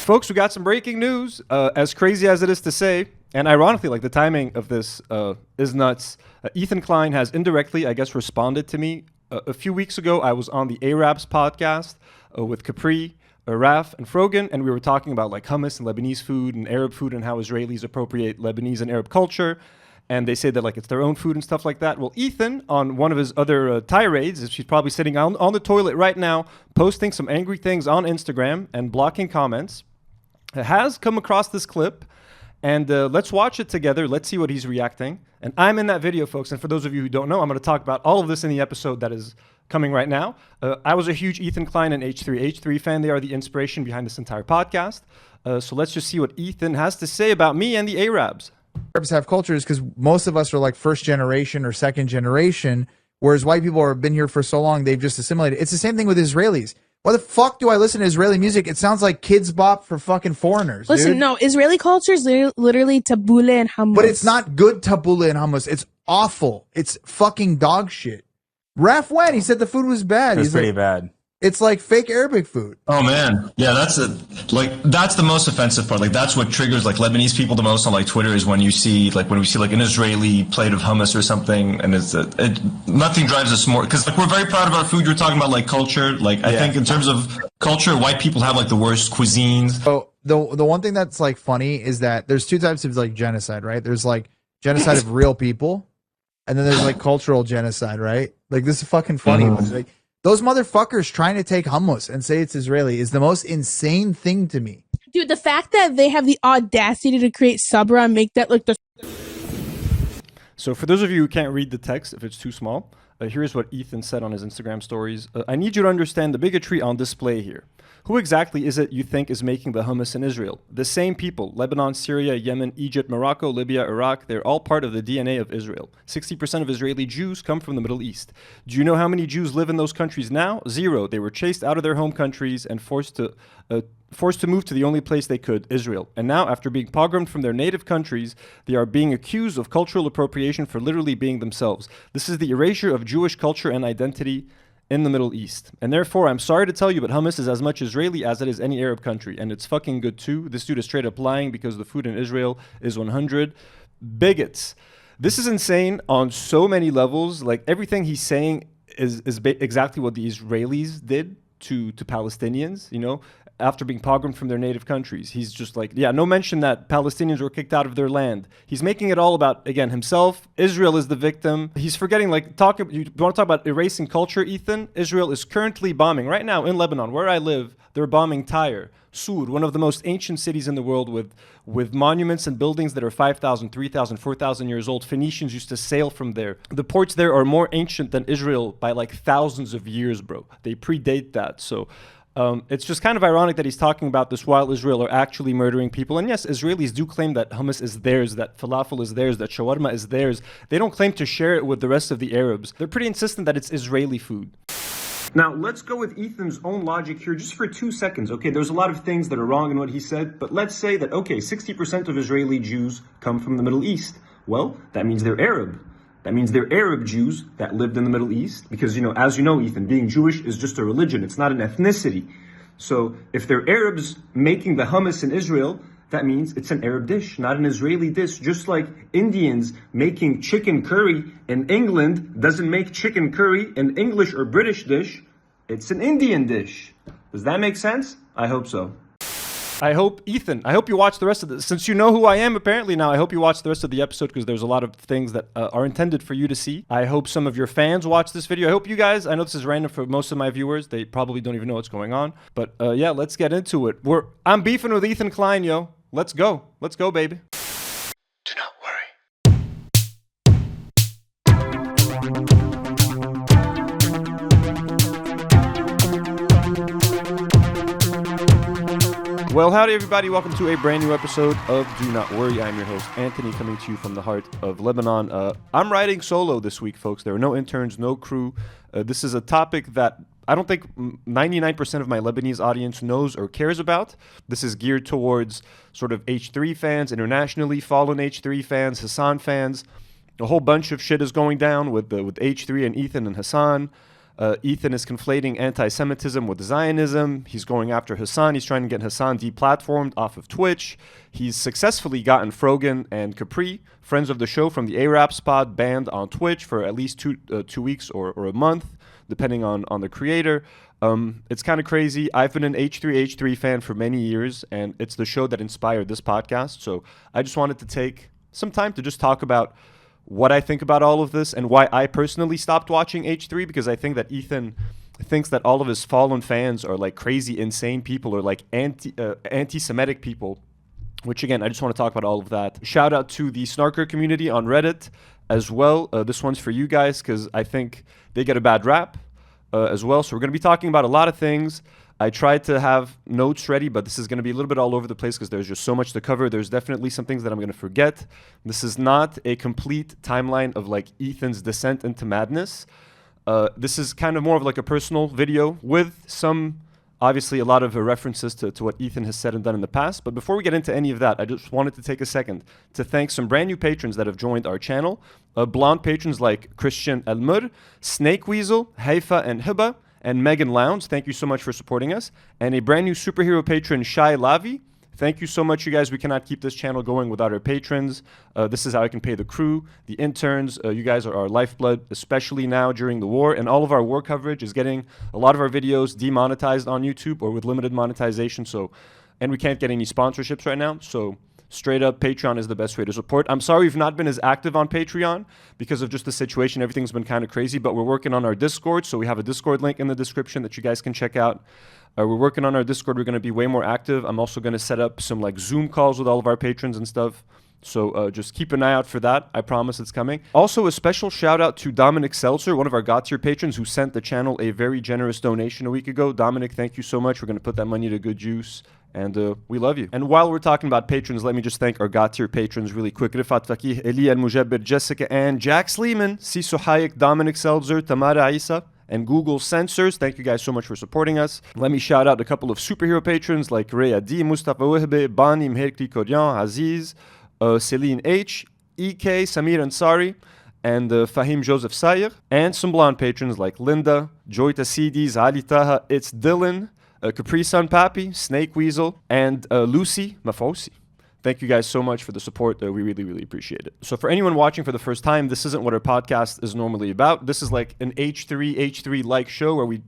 Folks, we got some breaking news. As crazy as it is to say, and ironically, like the timing of this is nuts. Ethan Klein has indirectly, I guess, responded to me. A few weeks ago, I was on the Arabs podcast with Capri, Raf, and Frogan, and we were talking about like hummus and Lebanese food and Arab food and how Israelis appropriate Lebanese and Arab culture. And they say that like it's their own food and stuff like that. Well, Ethan, on one of his other tirades, she's probably sitting on the toilet right now, posting some angry things on Instagram and blocking comments, has come across this clip. And let's watch it together. Let's see what he's reacting. And I'm in that video, folks. And for those of you who don't know, I'm going to talk about all of this in the episode that is coming right now. I was a huge Ethan Klein and H3H3 fan. They are the inspiration behind this entire podcast. So let's just see what Ethan has to say about me and the Arabs. Arabs have cultures because most of us are like first generation or second generation, whereas white people have been here for so long, they've just assimilated. It's the same thing with Israelis. Why the fuck do I listen to Israeli music? It sounds like kids bop for fucking foreigners. Listen, dude. No, Israeli culture is literally tabbouleh and hummus. But it's not good tabbouleh and hummus. It's awful. It's fucking dog shit. Raf went. He said the food was bad. It's pretty bad. It's like fake Arabic food. Oh man, yeah, that's the most offensive part. Like that's what triggers like Lebanese people the most on like Twitter is when we see like an Israeli plate of hummus or something, and nothing drives us more because like we're very proud of our food. You're talking about like culture. Like I think in terms of culture, white people have like the worst cuisines. So the one thing that's like funny is that there's two types of like genocide, right? There's like genocide of real people, and then there's like cultural genocide, right? Like this is fucking funny. Like, those motherfuckers trying to take hummus and say it's Israeli is the most insane thing to me. Dude, the fact that they have the audacity to create Sabra and make that look the... So for those of you who can't read the text, if it's too small, here's what Ethan said on his Instagram stories. I need you to understand the bigotry on display here. Who exactly is it you think is making the hummus in Israel? The same people, Lebanon, Syria, Yemen, Egypt, Morocco, Libya, Iraq, they're all part of the DNA of Israel. 60% of Israeli Jews come from the Middle East. Do you know how many Jews live in those countries now? 0. They were chased out of their home countries and forced to move to the only place they could, Israel. And now, after being pogromed from their native countries, they are being accused of cultural appropriation for literally being themselves. This is the erasure of Jewish culture and identity in the Middle East. And therefore, I'm sorry to tell you, but hummus is as much Israeli as it is any Arab country. And it's fucking good too. This dude is straight up lying because the food in Israel is 100. Bigots. This is insane on so many levels. Like everything he's saying is exactly what the Israelis did to Palestinians, you know, after being pogromed from their native countries. He's just like, yeah, no mention that Palestinians were kicked out of their land. He's making it all about, again, himself. Israel is the victim. He's forgetting, like, you want to talk about erasing culture, Ethan? Israel is currently bombing right now in Lebanon, where I live. They're bombing Tyre, Sur, one of the most ancient cities in the world with monuments and buildings that are 5,000, 3,000, 4,000 years old. Phoenicians used to sail from there. The ports there are more ancient than Israel by like thousands of years, bro. They predate that. So it's just kind of ironic that he's talking about this while Israel are actually murdering people. And yes, Israelis do claim that hummus is theirs, that falafel is theirs, that shawarma is theirs. They don't claim to share it with the rest of the Arabs. They're pretty insistent that it's Israeli food. Now, let's go with Ethan's own logic here just for 2 seconds. Okay, there's a lot of things that are wrong in what he said, but let's say that, okay, 60% of Israeli Jews come from the Middle East. Well, that means they're Arab. That means they're Arab Jews that lived in the Middle East because, you know, as you know, Ethan, being Jewish is just a religion. It's not an ethnicity. So if they're Arabs making the hummus in Israel, that means it's an Arab dish, not an Israeli dish. Just like Indians making chicken curry in England doesn't make chicken curry an English or British dish. It's an Indian dish. Does that make sense? I hope so. I hope you watch the rest of this. Since you know who I am apparently now, I hope you watch the rest of the episode because there's a lot of things that are intended for you to see. I hope some of your fans watch this video. I hope you guys, I know this is random for most of my viewers. They probably don't even know what's going on. But yeah, let's get into it. I'm beefing with Ethan Klein, yo. Let's go. Let's go, baby. Do not worry. Well, howdy everybody, welcome to a brand new episode of Do Not Worry. I'm your host, Anthony, coming to you from the heart of Lebanon. I'm riding solo this week, folks. There are no interns, no crew. This is a topic that I don't think 99% of my Lebanese audience knows or cares about. This is geared towards sort of H3 fans, internationally fallen H3 fans, Hasan fans. A whole bunch of shit is going down with H3 and Ethan and Hasan. Ethan is conflating anti-Semitism with Zionism. He's going after Hasan. He's trying to get Hasan deplatformed off of Twitch. He's successfully gotten Frogan and Capri, friends of the show from the Arabs pod, banned on Twitch for at least 2 weeks or a month, depending on the creator. It's kind of crazy. I've been an H3H3 fan for many years, and it's the show that inspired this podcast. So I just wanted to take some time to just talk about what I think about all of this and why I personally stopped watching H3, because I think that Ethan thinks that all of his fallen fans are like crazy, insane people or like anti-Semitic people, which again, I just want to talk about all of that. Shout out to the Snarker community on Reddit as well. This one's for you guys because I think they get a bad rap as well. So we're going to be talking about a lot of things. I tried to have notes ready, but this is going to be a little bit all over the place because there's just so much to cover. There's definitely some things that I'm going to forget. This is not a complete timeline of like Ethan's descent into madness. This is kind of more of like a personal video with some, obviously, a lot of references to what Ethan has said and done in the past. But before we get into any of that, I just wanted to take a second to thank some brand new patrons that have joined our channel. Blonde patrons like Christian Elmur, Snake Weasel, Haifa and Hiba, and Megan Lowndes. Thank you so much for supporting us. And a brand new superhero patron, Shai Lavi. Thank you so much, you guys. We cannot keep this channel going without our patrons. This is how I can pay the crew, the interns. You guys are our lifeblood, especially now during the war. And all of our war coverage is getting a lot of our videos demonetized on YouTube or with limited monetization. And we can't get any sponsorships right now. So straight up, Patreon is the best way to support. I'm sorry we've not been as active on Patreon because of just the situation. Everything's been kind of crazy, but we're working on our Discord. So we have a Discord link in the description that you guys can check out. We're working on our Discord. We're going to be way more active. I'm also going to set up some like Zoom calls with all of our patrons and stuff. So just keep an eye out for that. I promise it's coming. Also, a special shout out to Dominic Seltzer, one of our God tier patrons who sent the channel a very generous donation a week ago. Dominic, thank you so much. We're going to put that money to good use. And we love you. And while we're talking about patrons, let me just thank our God tier patrons really quick. Rifat Fakih, Eli Al-Mujabir, Jessica Ann, Jack Sleeman, Siso Hayek, Dominic Seltzer, Tamara Isa, and Google Sensors. Thank you guys so much for supporting us. Let me shout out a couple of superhero patrons like Rhea D, Mustafa Wehbe, Bani Mherkli Kodyan, Aziz, Celine H, EK, Samir Ansari, and Fahim Joseph Sayer. And some blonde patrons like Linda, Joyta CDs, Ali Taha, It's Dylan, Capri Sun Papi, Snake Weasel, and Lucy Mafosi. Thank you guys so much for the support. We really, really appreciate it. So for anyone watching for the first time, this isn't what our podcast is normally about. This is like an H3H3-like show where we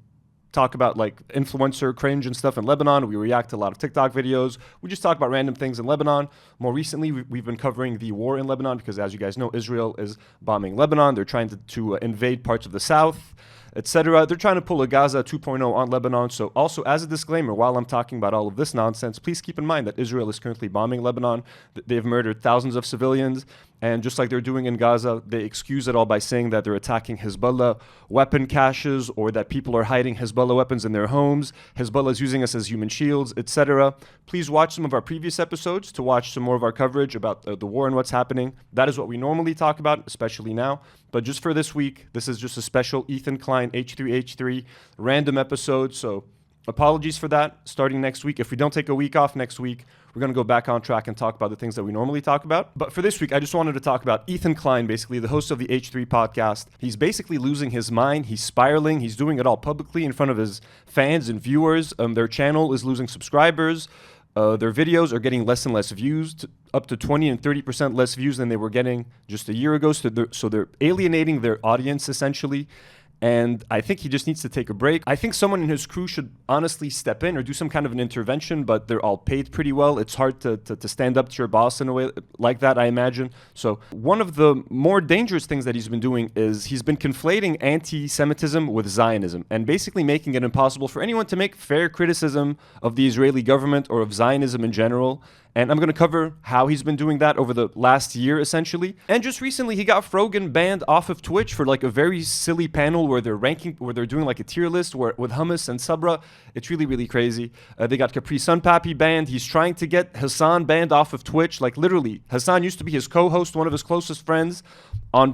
talk about like influencer cringe and stuff in Lebanon. We react to a lot of TikTok videos. We just talk about random things in Lebanon. More recently, we've been covering the war in Lebanon because, as you guys know, Israel is bombing Lebanon. They're trying to invade parts of the south, etc. They're trying to pull a Gaza 2.0 on Lebanon. So also, as a disclaimer, while I'm talking about all of this nonsense, please keep in mind that Israel is currently bombing Lebanon. They've murdered thousands of civilians. And just like they're doing in Gaza, they excuse it all by saying that they're attacking Hezbollah weapon caches or that people are hiding Hezbollah weapons in their homes. Hezbollah is using us as human shields, etc. Please watch some of our previous episodes to watch some more of our coverage about the war and what's happening. That is what we normally talk about, especially now. But just for this week, this is just a special Ethan Klein H3H3 random episode. So apologies for that. Starting next week, if we don't take a week off next week, we're going to go back on track and talk about the things that we normally talk about. But for this week, I just wanted to talk about Ethan Klein, basically the host of the H3 podcast. He's basically losing his mind. He's spiraling. He's doing it all publicly in front of his fans and viewers. Their channel is losing subscribers. Their videos are getting less and less views, up to 20 and 30% less views than they were getting just a year ago. So they're alienating their audience, essentially. And I think he just needs to take a break. I think someone in his crew should honestly step in or do some kind of an intervention, but they're all paid pretty well. It's hard to stand up to your boss in a way like that, I imagine. So one of the more dangerous things that he's been doing is he's been conflating anti-Semitism with Zionism and basically making it impossible for anyone to make fair criticism of the Israeli government or of Zionism in general. And I'm going to cover how he's been doing that over the last year, essentially. And just recently, he got Frogan banned off of Twitch for like a very silly panel where they're doing like a tier list with hummus and sabra. It's really, really crazy. They got Capri Sun Papi banned. He's trying to get Hasan banned off of Twitch. Like literally, Hasan used to be his co-host, one of his closest friends on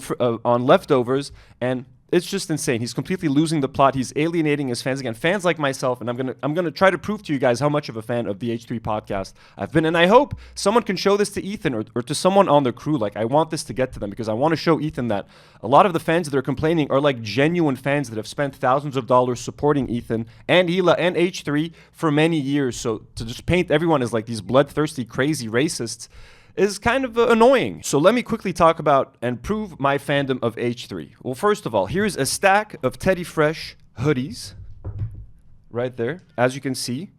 Leftovers, and it's just insane. He's completely losing the plot. He's alienating his fans again. Fans like myself, and I'm gonna try to prove to you guys how much of a fan of the H3 podcast I've been. And I hope someone can show this to Ethan or to someone on the crew. Like, I want this to get to them because I want to show Ethan that a lot of the fans that are complaining are like genuine fans that have spent thousands of dollars supporting Ethan and Hila and H3 for many years. So to just paint everyone as like these bloodthirsty, crazy racists is kind of annoying. So let me quickly talk about and prove my fandom of H3. Well, first of all, here's a stack of Teddy Fresh hoodies right there, as you can see.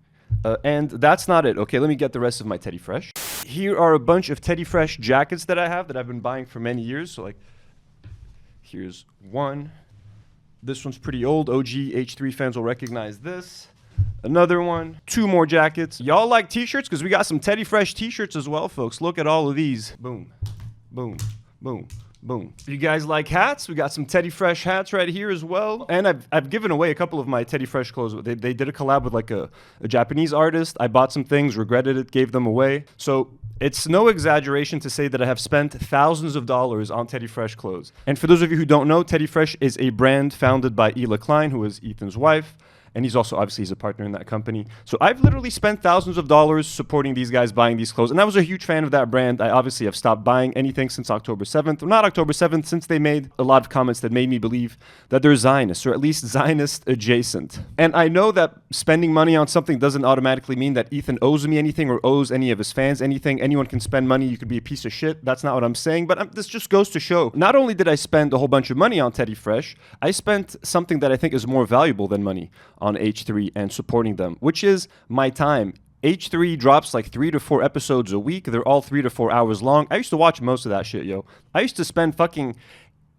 And that's not it. Okay, let me get the rest of my Teddy Fresh. Here are a bunch of Teddy Fresh jackets that I have that I've been buying for many years. So like, here's one. This one's pretty old. OG H3 fans will recognize this. Another one. 2 more jackets. Y'all like t-shirts? Because we got some Teddy Fresh t-shirts as well, folks. Look at all of these. Boom, boom, boom, boom. If you guys like hats, we got some Teddy Fresh hats right here as well. And I've given away a couple of my Teddy Fresh clothes. They did a collab with like a Japanese artist. I bought some things, regretted it, gave them away. So it's no exaggeration to say that I have spent thousands of dollars on Teddy Fresh clothes. And for those of you who don't know, Teddy Fresh is a brand founded by Ethan Klein, who is Ethan's wife. And he's also, obviously, he's a partner in that company. So I've literally spent thousands of dollars supporting these guys, buying these clothes. And I was a huge fan of that brand. I obviously have stopped buying anything since October 7th. Well, not October 7th, since they made a lot of comments that made me believe that they're Zionists, or at least Zionist adjacent. And I know that spending money on something doesn't automatically mean that Ethan owes me anything or owes any of his fans anything. Anyone can spend money. You could be a piece of shit. That's not what I'm saying. But this just goes to show, not only did I spend a whole bunch of money on Teddy Fresh, I spent something that I think is more valuable than money on H3 and supporting them, which is my time. H3 drops like 3 to 4 episodes a week. They're all 3 to 4 hours long. I used to watch most of that shit, yo. I used to spend fucking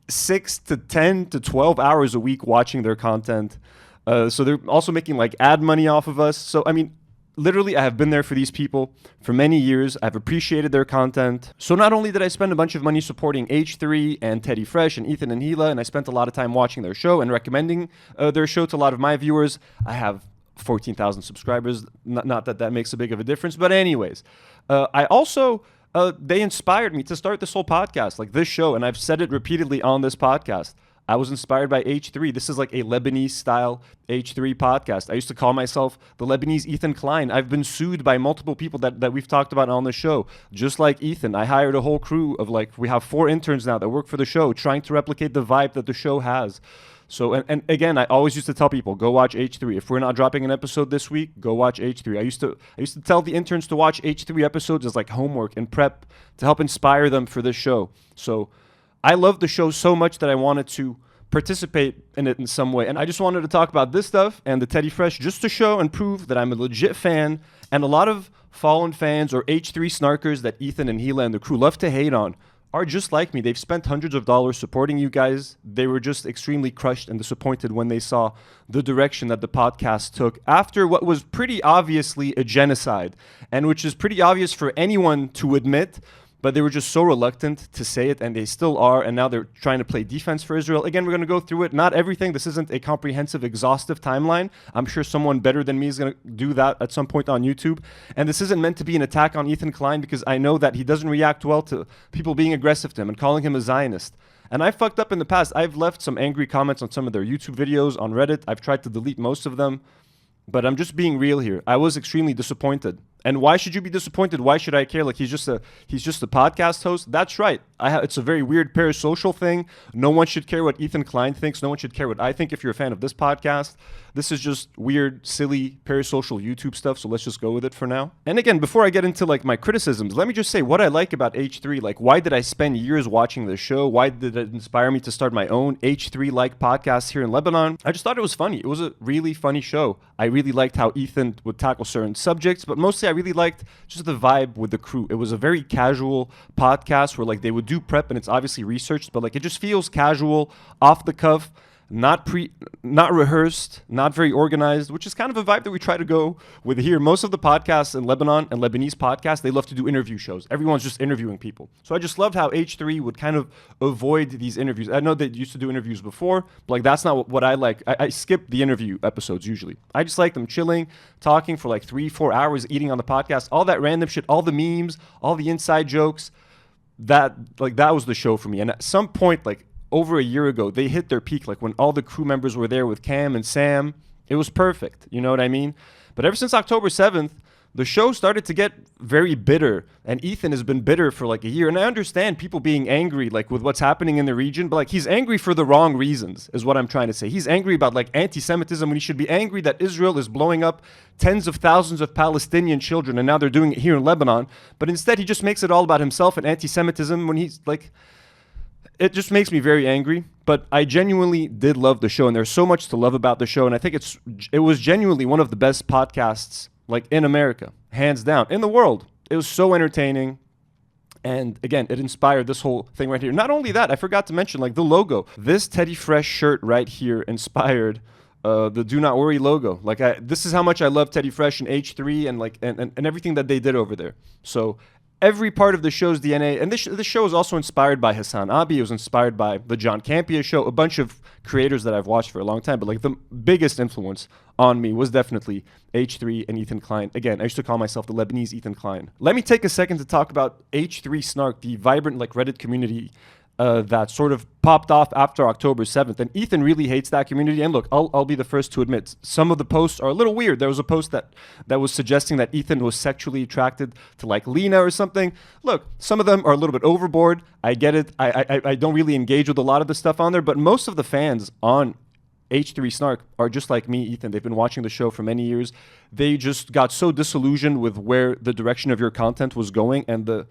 6 to 10 to 12 hours a week watching their content. So they're also making like ad money off of us. So, I mean, literally, I have been there for these people for many years. I've appreciated their content. So not only did I spend a bunch of money supporting H3 and Teddy Fresh and Ethan and Hila, and I spent a lot of time watching their show and recommending their show to a lot of my viewers. I have 14,000 subscribers. Not that that makes a big of a difference, but anyways. I also, they inspired me to start this whole podcast, like this show, and I've said it repeatedly on this podcast. I was inspired by H3. This is like a Lebanese style H3 podcast. I used to call myself the Lebanese Ethan Klein. I've been sued by multiple people that we've talked about on the show. Just like Ethan, I hired a whole crew of like, we have 4 interns now that work for the show, trying to replicate the vibe that the show has. So, and again, I always used to tell people, go watch H3. If we're not dropping an episode this week, go watch H3. I used to tell the interns to watch H3 episodes as like homework and prep to help inspire them for this show. So I love the show so much that I wanted to participate in it in some way. And I just wanted to talk about this stuff and the Teddy Fresh just to show and prove that I'm a legit fan. And a lot of fallen fans or H3 snarkers that Ethan and Hila and the crew love to hate on are just like me. They've spent hundreds of dollars supporting you guys. They were just extremely crushed and disappointed when they saw the direction that the podcast took after what was pretty obviously a genocide, and which is pretty obvious for anyone to admit. But they were just so reluctant to say it, and they still are, and now they're trying to play defense for Israel. Again, we're going to go through it. Not everything. This isn't a comprehensive, exhaustive timeline. I'm sure someone better than me is going to do that at some point on YouTube. And this isn't meant to be an attack on Ethan Klein, because I know that he doesn't react well to people being aggressive to him and calling him a Zionist. And I fucked up in the past. I've left some angry comments on some of their YouTube videos on Reddit. I've tried to delete most of them. But I'm just being real here. I was extremely disappointed. And why should you be disappointed? Why should I care? Like, he's just a podcast host. That's right. It's a very weird parasocial thing. No one should care what Ethan Klein thinks. No one should care what I think if you're a fan of this podcast. This is just weird, silly, parasocial YouTube stuff. So let's just go with it for now. And again, before I get into like my criticisms, let me just say what I like about H3. Like, why did I spend years watching this show? Why did it inspire me to start my own H3-like podcast here in Lebanon? I just thought it was funny. It was a really funny show. I really liked how Ethan would tackle certain subjects, but mostly I really liked just the vibe with the crew. It was a very casual podcast where like they would do prep and it's obviously researched, but like it just feels casual, off the cuff, not rehearsed, not very organized, which is kind of a vibe that we try to go with here. Most of the podcasts in Lebanon and Lebanese podcasts, they love to do interview shows. Everyone's just interviewing people. So I just loved how H3 would kind of avoid these interviews. I know they used to do interviews before, but like that's not what I like. I skip the interview episodes usually. I just like them chilling, talking for like 3-4 hours, eating on the podcast, all that random shit, all the memes, all the inside jokes. That was the show for me. And at some point, like over a year ago, they hit their peak, like when all the crew members were there with Cam and Sam. It was perfect. You know what I mean? But ever since October 7th, the show started to get very bitter, and Ethan has been bitter for like a year. And I understand people being angry, like with what's happening in the region, but like he's angry for the wrong reasons, is what I'm trying to say. He's angry about like anti-Semitism when he should be angry that Israel is blowing up tens of thousands of Palestinian children, and now they're doing it here in Lebanon. But instead, he just makes it all about himself and anti-Semitism when he's like, it just makes me very angry. But I genuinely did love the show, and there's so much to love about the show, and I think it was genuinely one of the best podcasts like in America, hands down, in the world. It was so entertaining. And again, it inspired this whole thing right here. Not only that, I forgot to mention like the logo. This Teddy Fresh shirt right here inspired the Do Not Worry logo. Like this is how much I love Teddy Fresh and H3 and like and everything that they did over there. So every part of the show's DNA, and this show is also inspired by Hassan Abi. It was inspired by the John Campea show, a bunch of creators that I've watched for a long time. But like the biggest influence on me was definitely H3 and Ethan Klein. Again, I used to call myself the Lebanese Ethan Klein. Let me take a second to talk about H3 Snark, the vibrant like Reddit community that sort of popped off after October 7th. And Ethan really hates that community. And look, I'll be the first to admit, some of the posts are a little weird. There was a post that was suggesting that Ethan was sexually attracted to like Lena or something. Look, some of them are a little bit overboard. I get it. I don't really engage with a lot of the stuff on there, but most of the fans on H3 Snark are just like me, Ethan. They've been watching the show for many years. They just got so disillusioned with where the direction of your content was going and the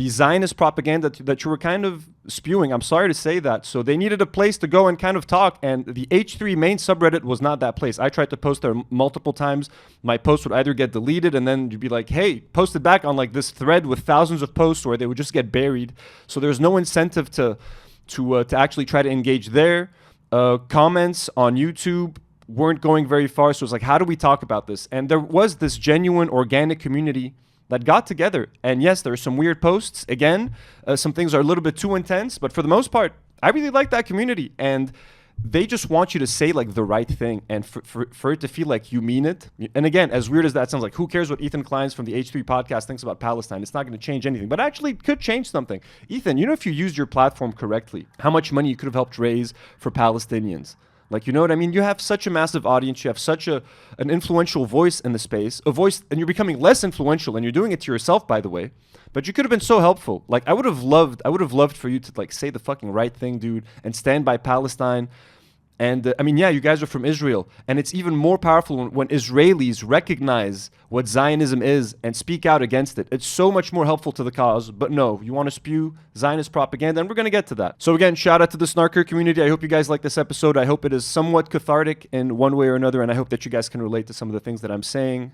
Zionist propaganda that you were kind of spewing. I'm sorry to say that. So they needed a place to go and kind of talk, and the H3 main subreddit was not that place. I tried to post there multiple times. My post would either get deleted, and then you'd be like, hey, post it back on like this thread with thousands of posts, or they would just get buried. So there's no incentive to actually try to engage there. Comments on YouTube weren't going very far. So it's like, how do we talk about this? And there was this genuine organic community that got together. And yes, there are some weird posts. Again, some things are a little bit too intense, but for the most part, I really like that community. And they just want you to say like the right thing and for it to feel like you mean it. And again, as weird as that sounds, like who cares what Ethan Klein from the H3 podcast thinks about Palestine? It's not going to change anything, but actually could change something. Ethan, you know, if you used your platform correctly, how much money you could have helped raise for Palestinians. Like, you know what I mean? You have such a massive audience. You have such an influential voice in the space, a voice, and you're becoming less influential, and you're doing it to yourself, by the way. But you could have been so helpful. Like, I would have loved for you to like say the fucking right thing, dude, and stand by Palestine. And I mean, yeah, you guys are from Israel, and it's even more powerful when Israelis recognize what Zionism is and speak out against it. It's so much more helpful to the cause. But no, you want to spew Zionist propaganda, and we're going to get to that. So again, shout out to the Snarker community. I hope you guys like this episode. I hope it is somewhat cathartic in one way or another, and I hope that you guys can relate to some of the things that I'm saying.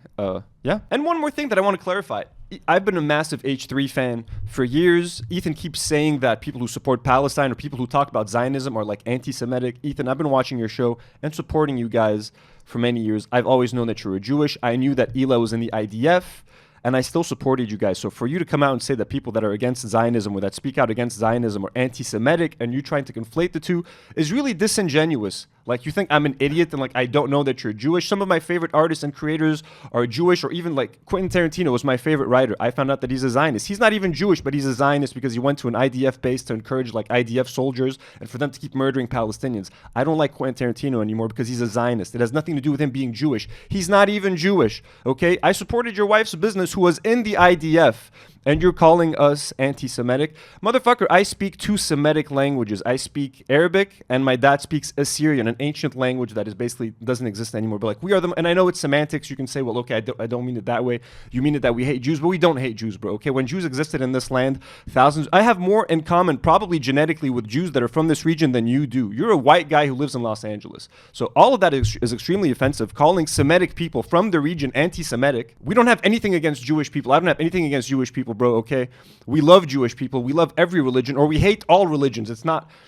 Yeah. And one more thing that I want to clarify. I've been a massive H3 fan for years. Ethan keeps saying that people who support Palestine or people who talk about Zionism are like anti-Semitic. Ethan, I've been watching your show and supporting you guys for many years. I've always known that you were Jewish. I knew that Hila was in the IDF, and I still supported you guys. So for you to come out and say that people that are against Zionism or that speak out against Zionism are anti-Semitic and you trying to conflate the two is really disingenuous. Like, you think I'm an idiot and like I don't know that you're Jewish. Some of my favorite artists and creators are Jewish, or even like Quentin Tarantino was my favorite writer. I found out that he's a Zionist. He's not even Jewish, but he's a Zionist because he went to an IDF base to encourage like IDF soldiers and for them to keep murdering Palestinians. I don't like Quentin Tarantino anymore because he's a Zionist. It has nothing to do with him being Jewish. He's not even Jewish, okay? I supported your wife's business who was in the IDF. And you're calling us anti-Semitic? Motherfucker, I speak two Semitic languages. I speak Arabic, and my dad speaks Assyrian, an ancient language that is basically doesn't exist anymore. But like, we are them, and I know it's semantics. You can say, well, okay, I don't mean it that way. You mean it that we hate Jews, but we don't hate Jews, bro. Okay, when Jews existed in this land, I have more in common, probably genetically, with Jews that are from this region than you do. You're a white guy who lives in Los Angeles. So all of that is extremely offensive. Calling Semitic people from the region anti-Semitic. We don't have anything against Jewish people. I don't have anything against Jewish people, bro, okay? We love Jewish people. We love every religion, or we hate all religions.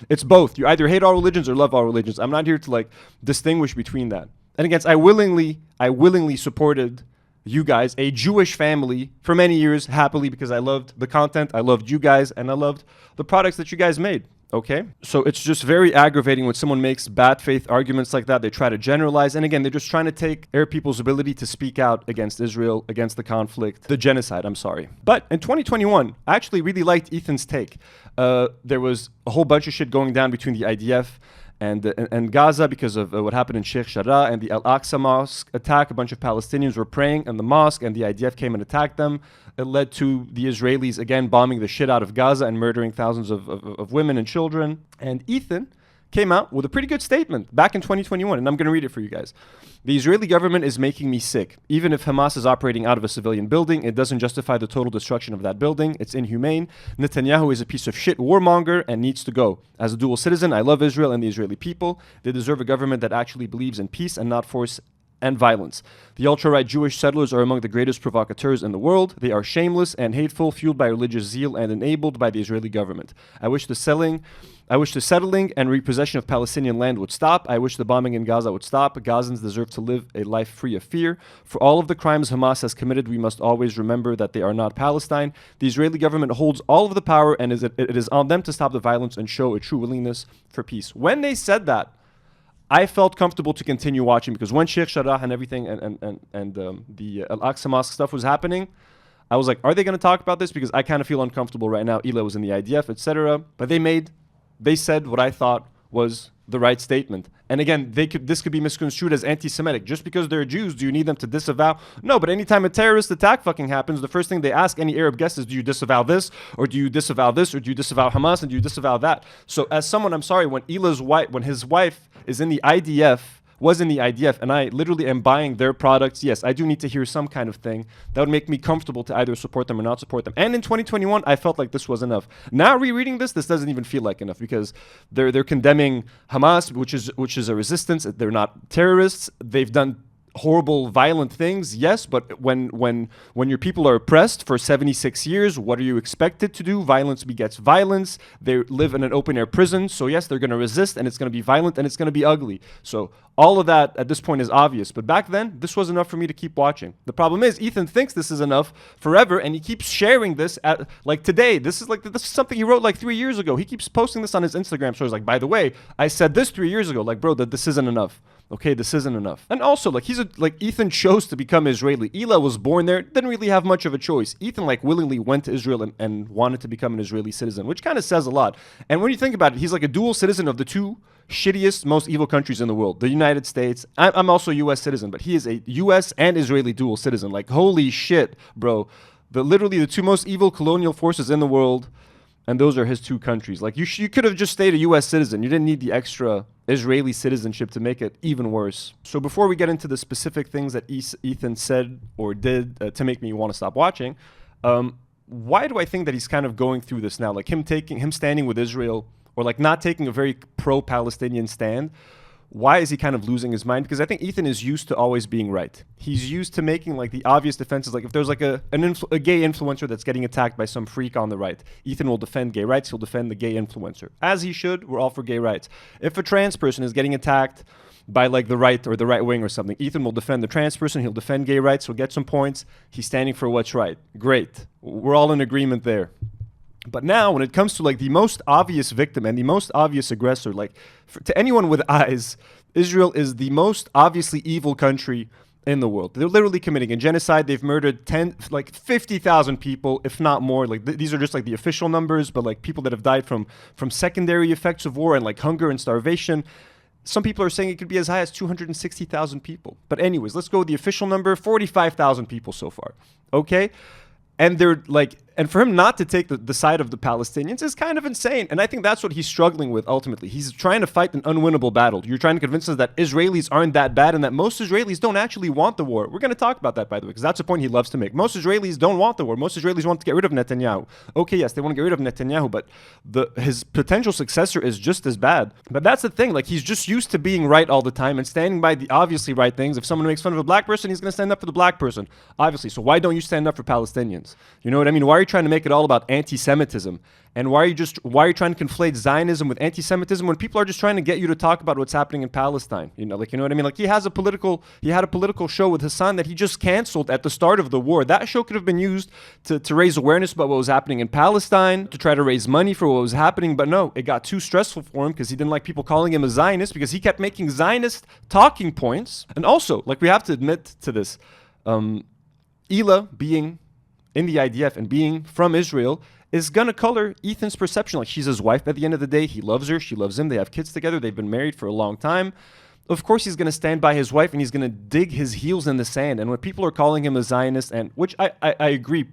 It's both. You either hate all religions or love all religions. I'm not here to like distinguish between that. And again, I willingly supported you guys, a Jewish family, for many years, happily, because I loved the content, I loved you guys, and I loved the products that you guys made. Okay, so it's just very aggravating when someone makes bad faith arguments like that. They try to generalize, and again, they're just trying to take Arab people's ability to speak out against Israel, against the conflict, the genocide, I'm sorry. But in 2021, I actually really liked Ethan's take. There was a whole bunch of shit going down between the IDF and Gaza because of what happened in Sheikh Jarrah and the Al-Aqsa Mosque attack. A bunch of Palestinians were praying in the mosque, and the IDF came and attacked them. It led to the Israelis, again, bombing the shit out of Gaza and murdering thousands of women and children. And Ethan came out with a pretty good statement back in 2021, and I'm going to read it for you guys. The Israeli government is making me sick. Even if Hamas is operating out of a civilian building, it doesn't justify the total destruction of that building. It's inhumane. Netanyahu is a piece of shit warmonger and needs to go. As a dual citizen, I love Israel and the Israeli people. They deserve a government that actually believes in peace and not force and violence. The ultra-right Jewish settlers are among the greatest provocateurs in the world. They are shameless and hateful, fueled by religious zeal and enabled by the Israeli government. I wish the settling and repossession of Palestinian land would stop. I wish the bombing in Gaza would stop. Gazans deserve to live a life free of fear. For all of the crimes Hamas has committed, we must always remember that they are not Palestine. The Israeli government holds all of the power, and it is on them to stop the violence and show a true willingness for peace. When they said that, I felt comfortable to continue watching, because when Sheikh Jarrah and everything and the Al-Aqsa Mosque stuff was happening, I was like, are they going to talk about this? Because I kind of feel uncomfortable right now. Hila was in the IDF, etc. But they said what I thought was the right statement. And again, this could be misconstrued as anti-Semitic. Just because they're Jews, do you need them to disavow? No, but anytime a terrorist attack fucking happens, the first thing they ask any Arab guest is, do you disavow this? Or do you disavow this? Or do you disavow Hamas? And do you disavow that? So as someone, I'm sorry, when his wife is in the IDF, was in the IDF, and I literally am buying their products, yes, I do need to hear some kind of thing that would make me comfortable to either support them or not support them. And in 2021, I felt like this was enough. Now rereading this doesn't even feel like enough, because they're condemning Hamas, which is a resistance. They're not terrorists. They've done horrible, violent things, yes, but when your people are oppressed for 76 years, what are you expected to do? Violence begets violence. They live in an open-air prison, so yes, they're going to resist, and it's going to be violent, and it's going to be ugly. So all of that at this point is obvious, but back then, this was enough for me to keep watching. The problem is, Ethan thinks this is enough forever, and he keeps sharing this like today. This is something he wrote like 3 years ago. He keeps posting this on his Instagram stories, like, by the way, I said this 3 years ago. Like, bro, that this isn't enough. Okay, this isn't enough. And also, like, Ethan chose to become Israeli. Hila was born there, didn't really have much of a choice. Ethan, willingly went to Israel and wanted to become an Israeli citizen, which kind of says a lot. And when you think about it, he's like a dual citizen of the two shittiest, most evil countries in the world, the United States. I'm also a U.S. citizen, but he is a U.S. and Israeli dual citizen. Like, holy shit, bro. Literally the two most evil colonial forces in the world, and those are his two countries. Like, you could have just stayed a U.S. citizen. You didn't need the extra Israeli citizenship to make it even worse. So before we get into the specific things that Ethan said or did to make me want to stop watching, why do I think that he's kind of going through this now? Like, him standing with Israel, or like not taking a very pro-Palestinian stand. Why is he kind of losing his mind? Because I think Ethan is used to always being right. He's used to making like the obvious defenses. Like if there's like a gay influencer that's getting attacked by some freak on the right, Ethan will defend gay rights. He'll defend the gay influencer. As he should. We're all for gay rights. If a trans person is getting attacked by like the right or the right wing or something, Ethan will defend the trans person. He'll defend gay rights. He'll get some points. He's standing for what's right. Great. We're all in agreement there. But now, when it comes to like the most obvious victim and the most obvious aggressor, like to anyone with eyes, Israel is the most obviously evil country in the world. They're literally committing a genocide. They've murdered 50,000 people, if not more. Like these are just like the official numbers, but like people that have died from secondary effects of war and like hunger and starvation. Some people are saying it could be as high as 260,000 people. But anyways, let's go with the official number, 45,000 people so far. Okay? And they're like, and for him not to take the side of the Palestinians is kind of insane. And I think that's what he's struggling with ultimately. He's trying to fight an unwinnable battle. You're trying to convince us that Israelis aren't that bad and that most Israelis don't actually want the war. We're going to talk about that, by the way, because that's a point he loves to make. Most Israelis don't want the war. Most Israelis want to get rid of Netanyahu. Okay, yes, they want to get rid of Netanyahu, but his potential successor is just as bad. But that's the thing. Like, he's just used to being right all the time and standing by the obviously right things. If someone makes fun of a black person, he's going to stand up for the black person, obviously. So why don't you stand up for Palestinians? You know what I mean? Why are you trying to make it all about anti-Semitism? And why are you trying to conflate Zionism with anti-Semitism when people are just trying to get you to talk about what's happening in Palestine? You know what I mean? Like he had a political show with Hasan that he just canceled at the start of the war. That show could have been used to raise awareness about what was happening in Palestine, to try to raise money for what was happening. But no, it got too stressful for him because he didn't like people calling him a Zionist, because he kept making Zionist talking points. And also, like, we have to admit to this, Hila being in the IDF and being from Israel is going to color Ethan's perception. Like, she's his wife at the end of the day. He loves her. She loves him. They have kids together. They've been married for a long time. Of course, he's going to stand by his wife and he's going to dig his heels in the sand. And when people are calling him a Zionist, and which I agree,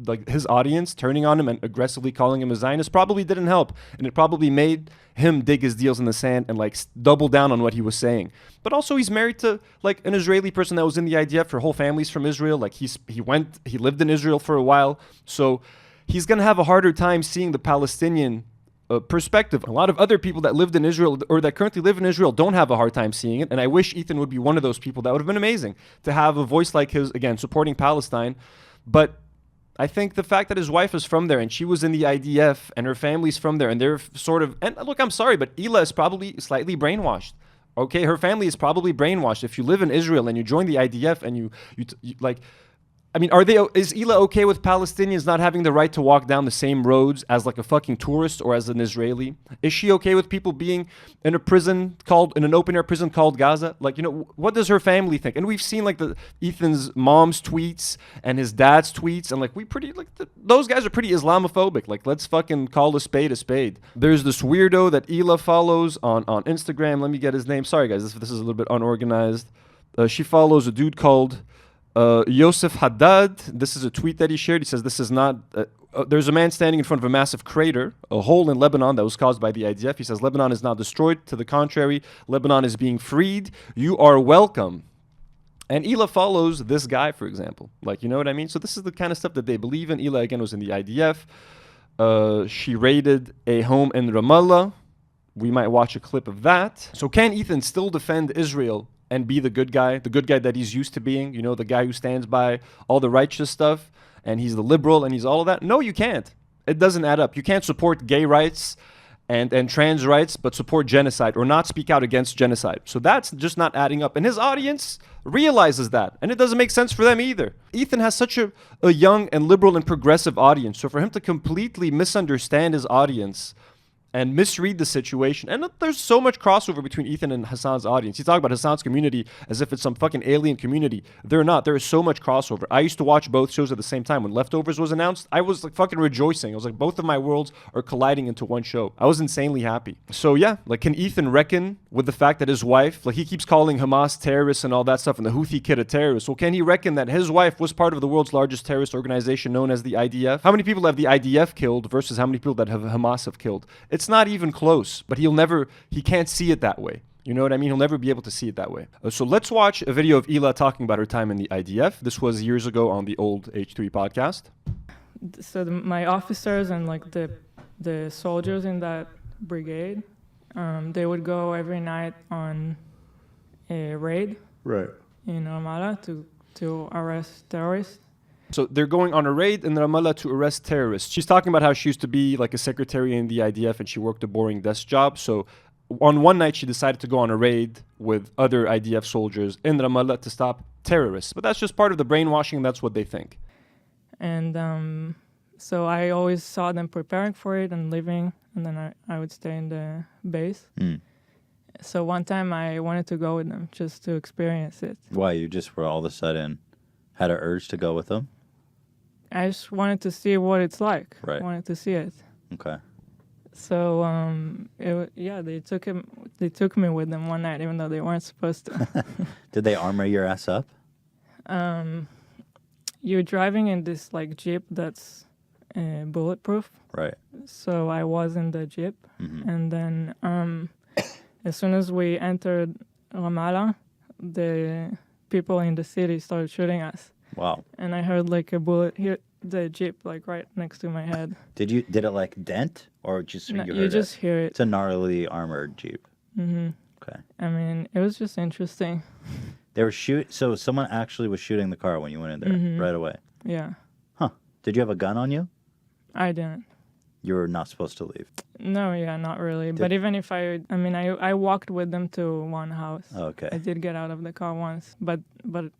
like his audience turning on him and aggressively calling him a Zionist probably didn't help. And it probably made him dig his heels in the sand and like double down on what he was saying. But also he's married to like an Israeli person that was in the IDF. Her whole family's from Israel. Like he lived in Israel for a while. So he's going to have a harder time seeing the Palestinian perspective. A lot of other people that lived in Israel or that currently live in Israel don't have a hard time seeing it. And I wish Ethan would be one of those people. That would have been amazing to have a voice like his, again, supporting Palestine. But I think the fact that his wife is from there and she was in the IDF and her family's from there and they're sort of, and look, I'm sorry, but Hila is probably slightly brainwashed. Okay, her family is probably brainwashed. If you live in Israel and you join the IDF and you like, I mean, is Hila okay with Palestinians not having the right to walk down the same roads as like a fucking tourist or as an Israeli? Is she okay with people being in an open air prison called Gaza? Like, you know, what does her family think? And we've seen like Ethan's mom's tweets and his dad's tweets, and like those guys are pretty Islamophobic. Like, let's fucking call a spade a spade. There's this weirdo that Hila follows on Instagram. Let me get his name. Sorry guys, this is a little bit unorganized. She follows a dude called Yosef Haddad. This is a tweet that he shared. He says, this is not, there's a man standing in front of a massive crater, a hole in Lebanon that was caused by the IDF. He says, Lebanon is not destroyed. To the contrary, Lebanon is being freed. You are welcome. And Hila follows this guy, for example. Like, you know what I mean? So this is the kind of stuff that they believe in. Hila, again, was in the IDF. She raided a home in Ramallah. We might watch a clip of that. So can Ethan still defend Israel and be the good guy that he's used to being, you know, the guy who stands by all the righteous stuff, and he's the liberal, and he's all of that? No, you can't. It doesn't add up. You can't support gay rights and trans rights, but support genocide or not speak out against genocide. So that's just not adding up. And his audience realizes that, and it doesn't make sense for them either. Ethan has such a young and liberal and progressive audience, so for him to completely misunderstand his audience and misread the situation. And there's so much crossover between Ethan and Hasan's audience. You talk about Hasan's community as if it's some fucking alien community. They're not. There is so much crossover. I used to watch both shows at the same time. When Leftovers was announced, I was like fucking rejoicing. I was like, both of my worlds are colliding into one show. I was insanely happy. So yeah, like, can Ethan reckon with the fact that his wife, like, he keeps calling Hamas terrorists and all that stuff and the Houthi kid a terrorist. Well, can he reckon that his wife was part of the world's largest terrorist organization known as the IDF? How many people have the IDF killed versus how many people that have Hamas have killed? It's not even close, but he can't see it that way. You know what I mean? He'll never be able to see it that way. So let's watch a video of Hila talking about her time in the IDF. This was years ago on the old H3 podcast. So my officers and like the soldiers in that brigade, they would go every night on a raid, right, in Ramallah to arrest terrorists. So they're going on a raid in Ramallah to arrest terrorists. She's talking about how she used to be like a secretary in the IDF and she worked a boring desk job. So on one night, she decided to go on a raid with other IDF soldiers in Ramallah to stop terrorists. But that's just part of the brainwashing. That's what they think. And so I always saw them preparing for it and leaving, and then I would stay in the base. So one time I wanted to go with them just to experience it. Why? You just were all of a sudden had an urge to go with them? I just wanted to see what it's like. Right. I wanted to see it. Okay. So they took me with them one night, even though they weren't supposed to. Did they armor your ass up? You're driving in this like Jeep that's bulletproof. Right. So I was in the Jeep, and then as soon as we entered Ramallah, the people in the city started shooting us. Wow. And I heard like a bullet hit the Jeep like right next to my head. Did it like dent or just no, you heard just hear it? It's a gnarly armored Jeep. Okay. I mean, it was just interesting. They were so someone actually was shooting the car when you went in there right away. Yeah. Huh. Did you have a gun on you? I didn't. You're not supposed to leave. No, yeah, not really. But even if I walked with them to one house. Okay. I did get out of the car once, but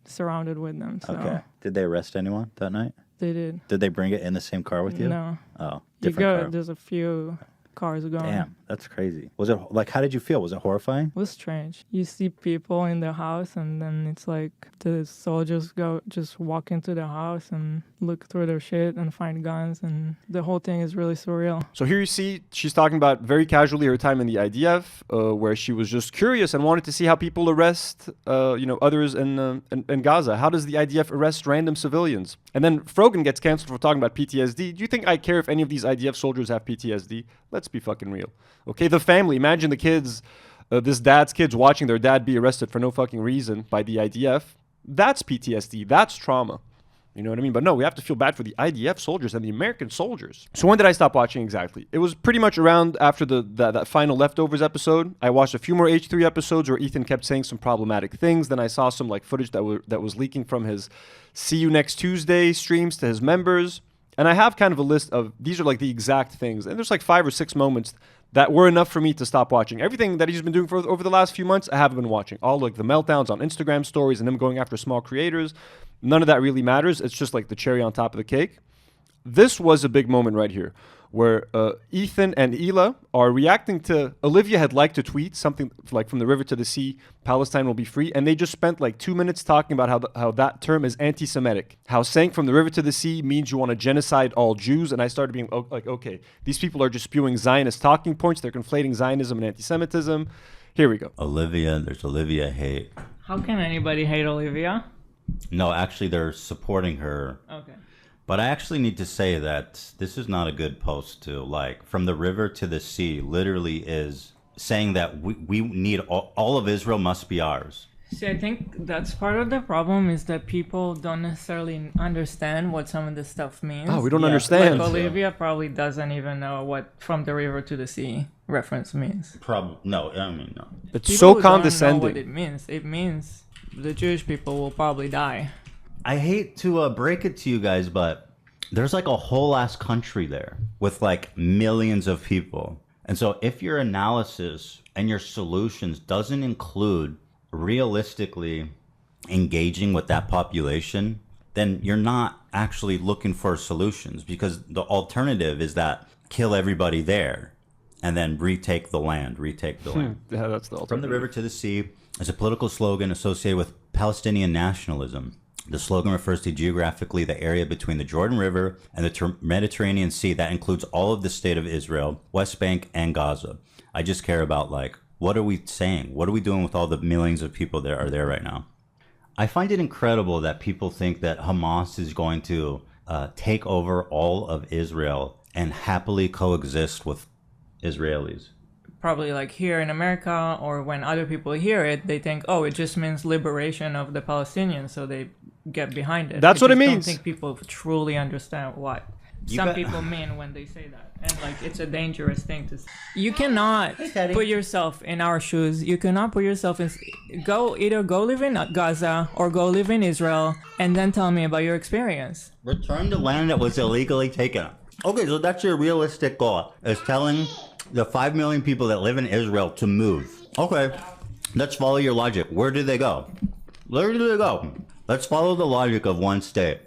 surrounded with them. So. Okay. Did they arrest anyone that night? They did. Did they bring it in the same car with you? No. Oh, You different go. car. There's a few cars going. Damn, that's crazy. Was it like? How did you feel? Was it horrifying? It was strange. You see people in the house, and then it's like the soldiers just walk into the house and look through their shit and find guns, and the whole thing is really surreal. So here you see she's talking about very casually her time in the IDF, where she was just curious and wanted to see how people arrest, others in Gaza. How does the IDF arrest random civilians? And then Frogan gets canceled for talking about PTSD. Do you think I care if any of these IDF soldiers have PTSD? Let's be fucking real. Okay, the family. Imagine the kids, this dad's kids watching their dad be arrested for no fucking reason by the IDF. That's PTSD. That's trauma. You know what I mean? But no, we have to feel bad for the IDF soldiers and the American soldiers. So when did I stop watching exactly? It was pretty much around after that final Leftovers episode. I watched a few more H3 episodes where Ethan kept saying some problematic things. Then I saw some like footage that was leaking from his See You Next Tuesday streams to his members. And I have kind of a list of, these are like the exact things. And there's like 5 or 6 moments that were enough for me to stop watching. Everything that he's been doing over the last few months, I haven't been watching. All like the meltdowns on Instagram stories and him going after small creators. None of that really matters. It's just like the cherry on top of the cake. This was a big moment right here where Ethan and Hila are reacting to, Olivia had liked to tweet something like from the river to the sea, Palestine will be free. And they just spent like 2 minutes talking about how that term is anti-Semitic. How saying from the river to the sea means you want to genocide all Jews. And I started being like, okay, these people are just spewing Zionist talking points. They're conflating Zionism and anti-Semitism. Here we go. Olivia, there's Olivia hate. How can anybody hate Olivia? No, actually, they're supporting her. Okay. But I actually need to say that this is not a good post to like. From the river to the sea literally is saying that we need all of Israel must be ours. See, I think that's part of the problem is that people don't necessarily understand what some of this stuff means. Oh, we don't understand. Like Olivia probably doesn't even know what from the river to the sea reference means. No, I mean, no. It's People so who condescending. don't know what it means. It means the Jewish people will probably die. I hate to break it to you guys, but there's like a whole ass country there with like millions of people. And so if your analysis and your solutions doesn't include realistically engaging with that population, then you're not actually looking for solutions, because the alternative is that kill everybody there and then retake the land. Yeah, that's the alternative. From the river to the sea is a political slogan associated with Palestinian nationalism. The slogan refers to geographically the area between the Jordan River and the Mediterranean Sea that includes all of the state of Israel, West Bank, and Gaza. I just care about, like, what are we saying? What are we doing with all the millions of people that are there right now? I find it incredible that people think that Hamas is going to take over all of Israel and happily coexist with Israelis. Probably like here in America, or when other people hear it, they think, oh, it just means liberation of the Palestinians, so they get behind it. That's what it means. I don't think people truly understand what some people mean when they say that. And like, it's a dangerous thing to say. You cannot put yourself in our shoes. You cannot put yourself in, either go live in Gaza or go live in Israel and then tell me about your experience. Return the land that was illegally taken. Okay, so that's your realistic goal, is telling the 5 million people that live in Israel to move. Okay, let's follow your logic. Where did they go? Where did they go? Let's follow the logic of one state.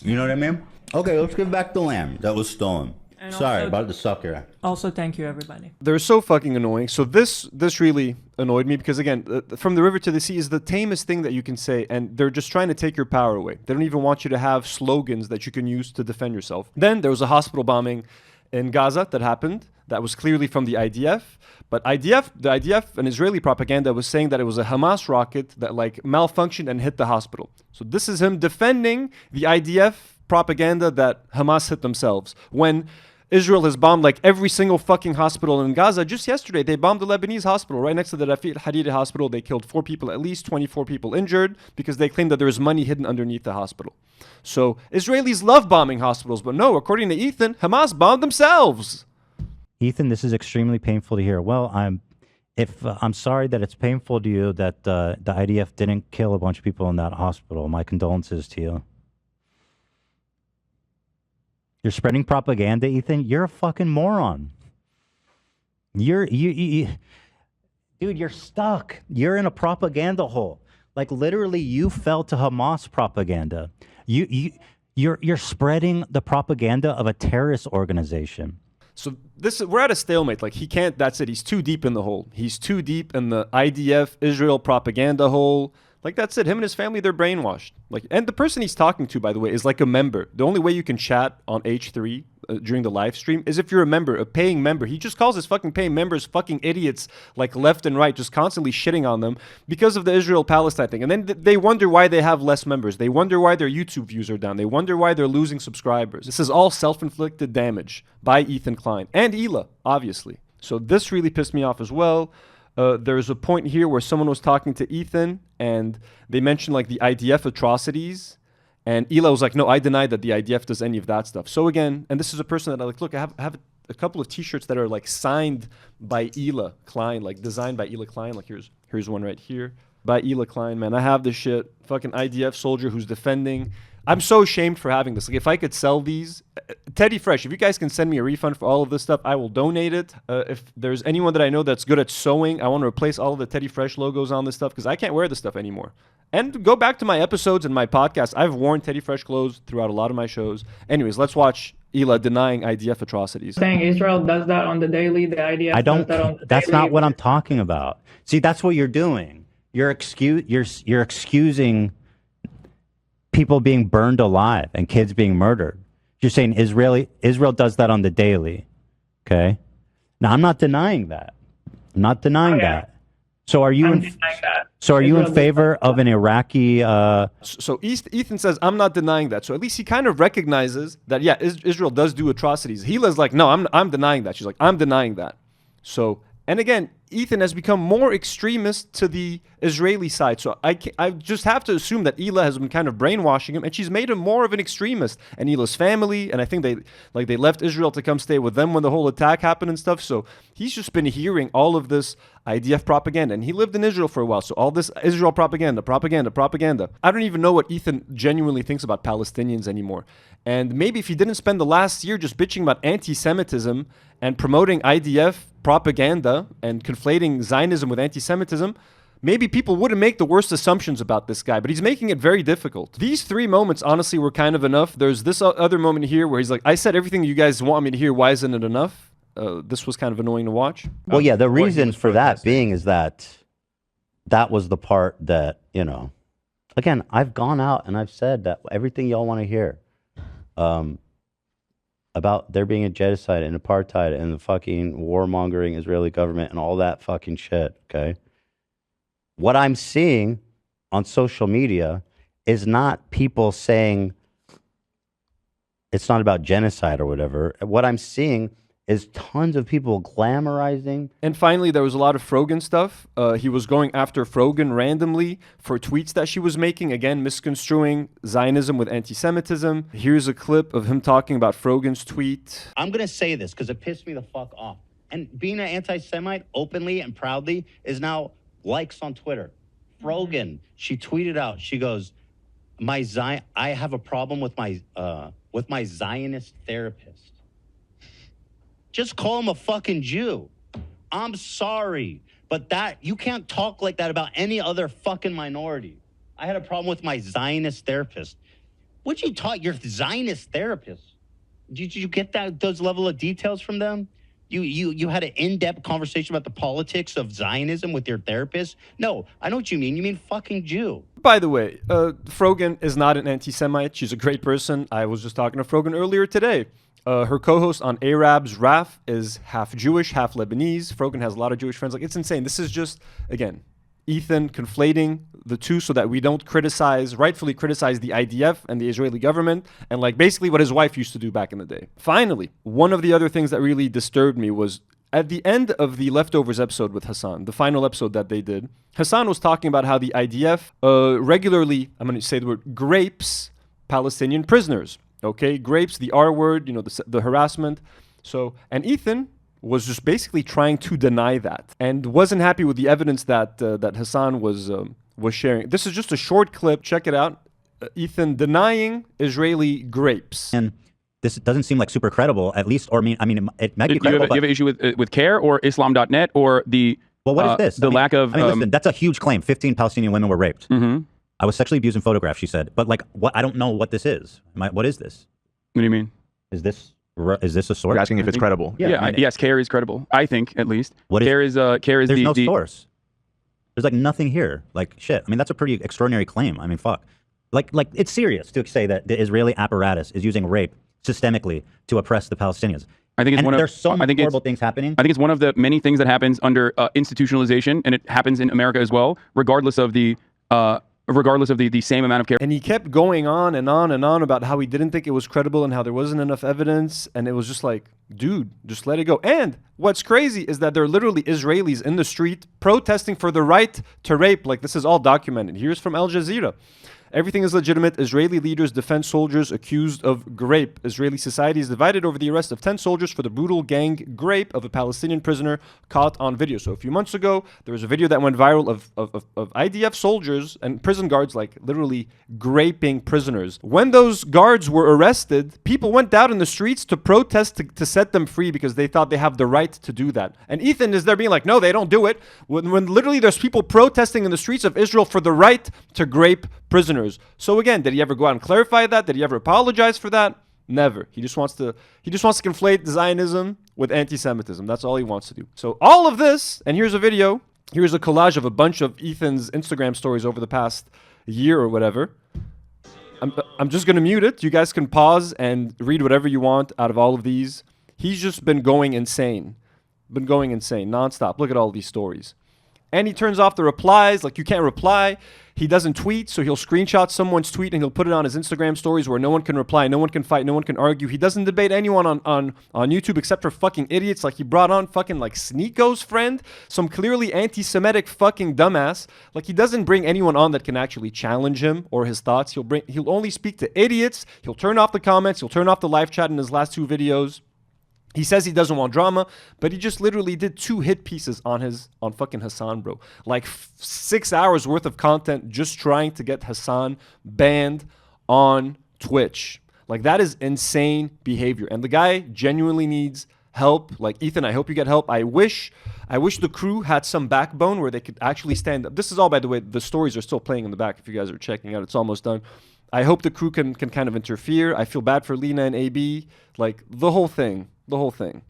You know what I mean? Okay, let's give back the land that was stolen. And Sorry also- about the sucker. Also, thank you, everybody. They're so fucking annoying. So this really annoyed me because, again, from the river to the sea is the tamest thing that you can say, and they're just trying to take your power away. They don't even want you to have slogans that you can use to defend yourself. Then there was a hospital bombing in Gaza that happened. That was clearly from the IDF. But the IDF and Israeli propaganda was saying that it was a Hamas rocket that like malfunctioned and hit the hospital. So this is him defending the IDF propaganda that Hamas hit themselves. When Israel has bombed like every single fucking hospital in Gaza. Just yesterday, they bombed the Lebanese hospital right next to the Rafi al-Hariri hospital. They killed 4 people at least, 24 people injured because they claimed that there was money hidden underneath the hospital. So Israelis love bombing hospitals, but no, according to Ethan, Hamas bombed themselves. Ethan, this is extremely painful to hear. Well, I'm sorry that it's painful to you that the IDF didn't kill a bunch of people in that hospital. My condolences to you. You're spreading propaganda, Ethan. You're a fucking moron. You dude, you're stuck. You're in a propaganda hole. Like literally, you fell to Hamas propaganda. You're spreading the propaganda of a terrorist organization. So we're at a stalemate. Like he can't. That's it. He's too deep in the hole. He's too deep in the IDF Israel propaganda hole. Like that's it. Him and his family, they're brainwashed. Like, and the person he's talking to, by the way, is like a member. The only way you can chat on H3 during the live stream is if you're a member, a paying member. He just calls his fucking paying members fucking idiots, like left and right, just constantly shitting on them because of the Israel-Palestine thing. And then they wonder why they have less members. They wonder why their YouTube views are down. They wonder why they're losing subscribers. This is all self-inflicted damage by Ethan Klein and Hila, obviously. So this really pissed me off as well. There's a point here where someone was talking to Ethan and they mentioned like the IDF atrocities, and Hila was like, no, I deny that the IDF does any of that stuff. So again, and this is a person that I like, look, I have a couple of t-shirts that are like signed by Ethan Klein, like designed by Ethan Klein. Like here's one right here by Ethan Klein, man. I have this shit. Fucking IDF soldier who's defending. I'm so ashamed for having this. Like, if I could sell these, Teddy Fresh, if you guys can send me a refund for all of this stuff, I will donate it. If there's anyone that I know that's good at sewing, I want to replace all of the Teddy Fresh logos on this stuff because I can't wear this stuff anymore. And go back to my episodes and my podcast. I've worn Teddy Fresh clothes throughout a lot of my shows. Anyways, let's watch Hila denying IDF atrocities. Saying Israel does that on the daily, the IDF does that on the That's daily. not what I'm talking about. See, that's what you're doing. You're excusing people being burned alive and kids being murdered. You're saying Israel does that on the daily. Okay? Now, I'm not denying that. I'm not denying that. So are you in favor of an Iraqi So Ethan says, I'm not denying that. So at least he kind of recognizes that, yeah, Israel does do atrocities. Hila's like, no, I'm denying that. She's like, I'm denying that. So, and again, Ethan has become more extremist to the Israeli side. So I just have to assume that Hila has been kind of brainwashing him, and she's made him more of an extremist. And Hila's family, and I think they left Israel to come stay with them when the whole attack happened and stuff. So he's just been hearing all of this IDF propaganda, and he lived in Israel for a while. So all this Israel propaganda. I don't even know what Ethan genuinely thinks about Palestinians anymore. And maybe if he didn't spend the last year just bitching about anti-Semitism and promoting IDF propaganda and conflating Zionism with anti-Semitism, maybe people wouldn't make the worst assumptions about this guy, but he's making it very difficult. These three moments, honestly, were kind of enough. There's this other moment here where he's like, I said everything you guys want me to hear. Why isn't it enough? This was kind of annoying to watch. Well, yeah, the reason for that being is that was the part that, again, I've gone out and I've said that everything y'all want to hear about there being a genocide and apartheid and the fucking warmongering Israeli government and all that fucking shit, okay? What I'm seeing on social media is not people saying it's not about genocide or whatever. What I'm seeing is tons of people glamorizing. And finally, there was a lot of Frogan stuff. He was going after Frogan randomly for tweets that she was making, again, misconstruing Zionism with anti-Semitism. Here's a clip of him talking about Frogan's tweet. I'm going to say this because it pissed me the fuck off. And being an anti-Semite openly and proudly is now likes on Twitter. Frogan, she tweeted out, she goes, I have a problem with my Zionist therapist. Just call him a fucking Jew. I'm sorry, but you can't talk like that about any other fucking minority. I had a problem with my Zionist therapist. What'd you taught your Zionist therapist? Did you get those level of details from them? You had an in-depth conversation about the politics of Zionism with your therapist? No, I know what you mean. You mean fucking Jew. By the way, Frogan is not an anti-Semite. She's a great person. I was just talking to Frogan earlier today. Her co-host on Arabs, Raf, is half Jewish, half Lebanese. Frogan has a lot of Jewish friends. Like, it's insane. This is just, again, Ethan conflating the two so that we don't rightfully criticize the IDF and the Israeli government, and like basically what his wife used to do back in the day. Finally, one of the other things that really disturbed me was at the end of the Leftovers episode with Hasan, the final episode that they did, Hasan was talking about how the IDF regularly, I'm going to say the word, grapes Palestinian prisoners. Okay, grapes, the R word, the harassment. So, and Ethan was just basically trying to deny that and wasn't happy with the evidence that Hasan was sharing. This is just a short clip. Check it out. Ethan denying Israeli grapes. And this doesn't seem like super credible, at least, or I mean, it might be credible. You have an issue with CARE or Islam.net or the well, what is this? The lack of. Listen, that's a huge claim. 15 Palestinian women were raped. Mm-hmm. I was sexually abused in photographs, she said. But like, what? I don't know what this is. What is this? What do you mean? Is this a source? You're asking if it's credible. Yeah. Yes, CARE is credible. I think at least. CARE is there's the no source. There's like nothing here. Like shit. I mean, that's a pretty extraordinary claim. I mean, fuck. Like it's serious to say that the Israeli apparatus is using rape systemically to oppress the Palestinians. I think it's there's so many horrible things happening. I think it's one of the many things that happens under institutionalization, and it happens in America as well, regardless of the same amount of care. And he kept going on and on and on about how he didn't think it was credible and how there wasn't enough evidence. And it was just like, dude, just let it go. And what's crazy is that there are literally Israelis in the street protesting for the right to rape. Like, this is all documented. Here's from Al Jazeera. Everything is legitimate. Israeli leaders defend soldiers accused of rape. Israeli society is divided over the arrest of 10 soldiers for the brutal gang rape of a Palestinian prisoner caught on video. So a few months ago, there was a video that went viral of IDF soldiers and prison guards, like literally raping prisoners. When those guards were arrested, people went out in the streets to protest to set them free because they thought they have the right to do that. And Ethan is there being like, no, they don't do it. When literally there's people protesting in the streets of Israel for the right to rape prisoners. So again, did he ever go out and clarify that? Did he ever apologize for that? Never. He just wants to conflate Zionism with anti-Semitism. That's all he wants to do. So all of this, and here's a video. Here's a collage of a bunch of Ethan's Instagram stories over the past year or whatever. I'm just going to mute it. You guys can pause and read whatever you want out of all of these. He's just been going insane. Nonstop. Look at all these stories. And he turns off the replies. Like, you can't reply. He doesn't tweet, so he'll screenshot someone's tweet and he'll put it on his Instagram stories where no one can reply, no one can fight, no one can argue. He doesn't debate anyone on YouTube except for fucking idiots. Like, he brought on fucking like Sneeko's friend, some clearly anti-Semitic fucking dumbass. Like, he doesn't bring anyone on that can actually challenge him or his thoughts. He'll only speak to idiots. He'll turn off the comments. He'll turn off the live chat in his last 2 videos. He says he doesn't want drama, but he just literally did 2 hit pieces on fucking Hasan, bro. Like 6 hours worth of content just trying to get Hasan banned on Twitch. Like, that is insane behavior. And the guy genuinely needs help. Like, Ethan, I hope you get help. I wish the crew had some backbone where they could actually stand up. This is all, by the way, the stories are still playing in the back if you guys are checking out. It's almost done. I hope the crew can kind of interfere. I feel bad for Lena and AB. Like, the whole thing.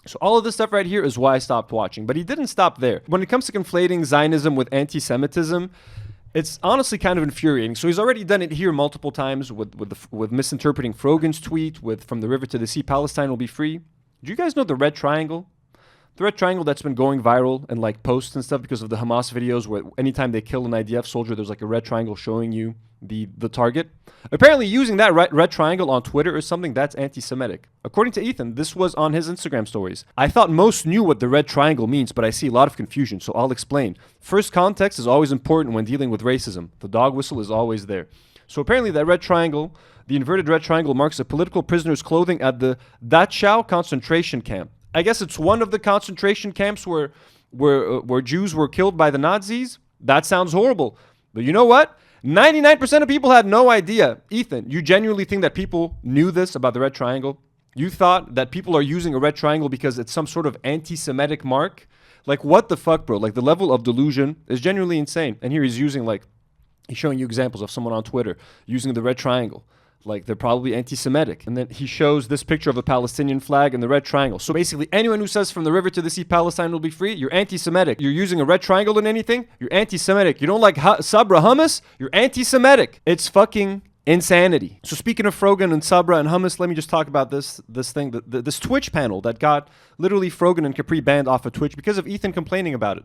So all of this stuff right here is why I stopped watching. But he didn't stop there. When it comes to conflating Zionism with anti-Semitism, it's honestly kind of infuriating. So he's already done it here multiple times with misinterpreting Frogan's tweet, from the river to the sea, Palestine will be free. Do you guys know the red triangle? The red triangle that's been going viral and like posts and stuff because of the Hamas videos where anytime they kill an IDF soldier, there's like a red triangle showing you the target. Apparently using that red triangle on Twitter is something that's anti-Semitic. According to Ethan, this was on his Instagram stories. I thought most knew what the red triangle means, but I see a lot of confusion, so I'll explain. First, context is always important when dealing with racism. The dog whistle is always there. So apparently that red triangle, the inverted red triangle, marks a political prisoner's clothing at the Dachau concentration camp. I guess it's one of the concentration camps where Jews were killed by the Nazis. That sounds horrible. But you know what? 99% of people had no idea. Ethan, you genuinely think that people knew this about the red triangle? You thought that people are using a red triangle because it's some sort of anti-Semitic mark? Like, what the fuck, bro? Like, the level of delusion is genuinely insane. And here he's showing you examples of someone on Twitter using the red triangle. Like, they're probably anti-Semitic. And then he shows this picture of a Palestinian flag and the red triangle. So basically, anyone who says from the river to the sea, Palestine will be free, you're anti-Semitic. You're using a red triangle in anything, you're anti-Semitic. You don't like Sabra hummus, you're anti-Semitic. It's fucking insanity. So speaking of Frogan and Sabra and hummus, let me just talk about this thing, this Twitch panel that got literally Frogan and Capri banned off of Twitch because of Ethan complaining about it.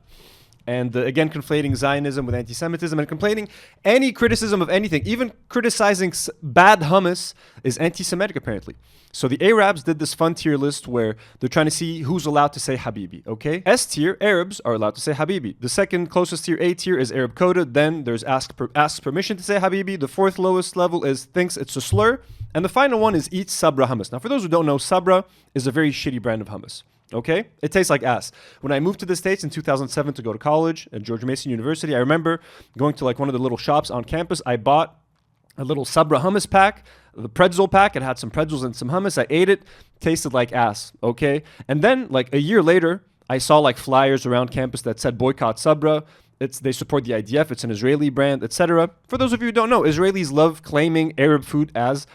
And again, conflating Zionism with anti-Semitism and complaining any criticism of anything, even criticizing bad hummus is anti-Semitic apparently. So the Arabs did this fun tier list where they're trying to see who's allowed to say Habibi, okay? S tier, Arabs are allowed to say Habibi. The second closest tier, A tier, is Arab coded. Then there's asks permission to say Habibi. The fourth lowest level is thinks it's a slur. And the final one is eats Sabra hummus. Now, for those who don't know, Sabra is a very shitty brand of hummus. Okay? It tastes like ass. When I moved to the States in 2007 to go to college at George Mason University, I remember going to like one of the little shops on campus. I bought a little Sabra hummus pack, the pretzel pack. It had some pretzels and some hummus. I ate it, tasted like ass, okay? And then like a year later, I saw like flyers around campus that said boycott Sabra. They support the IDF. It's an Israeli brand, etc. For those of you who don't know, Israelis love claiming Arab food as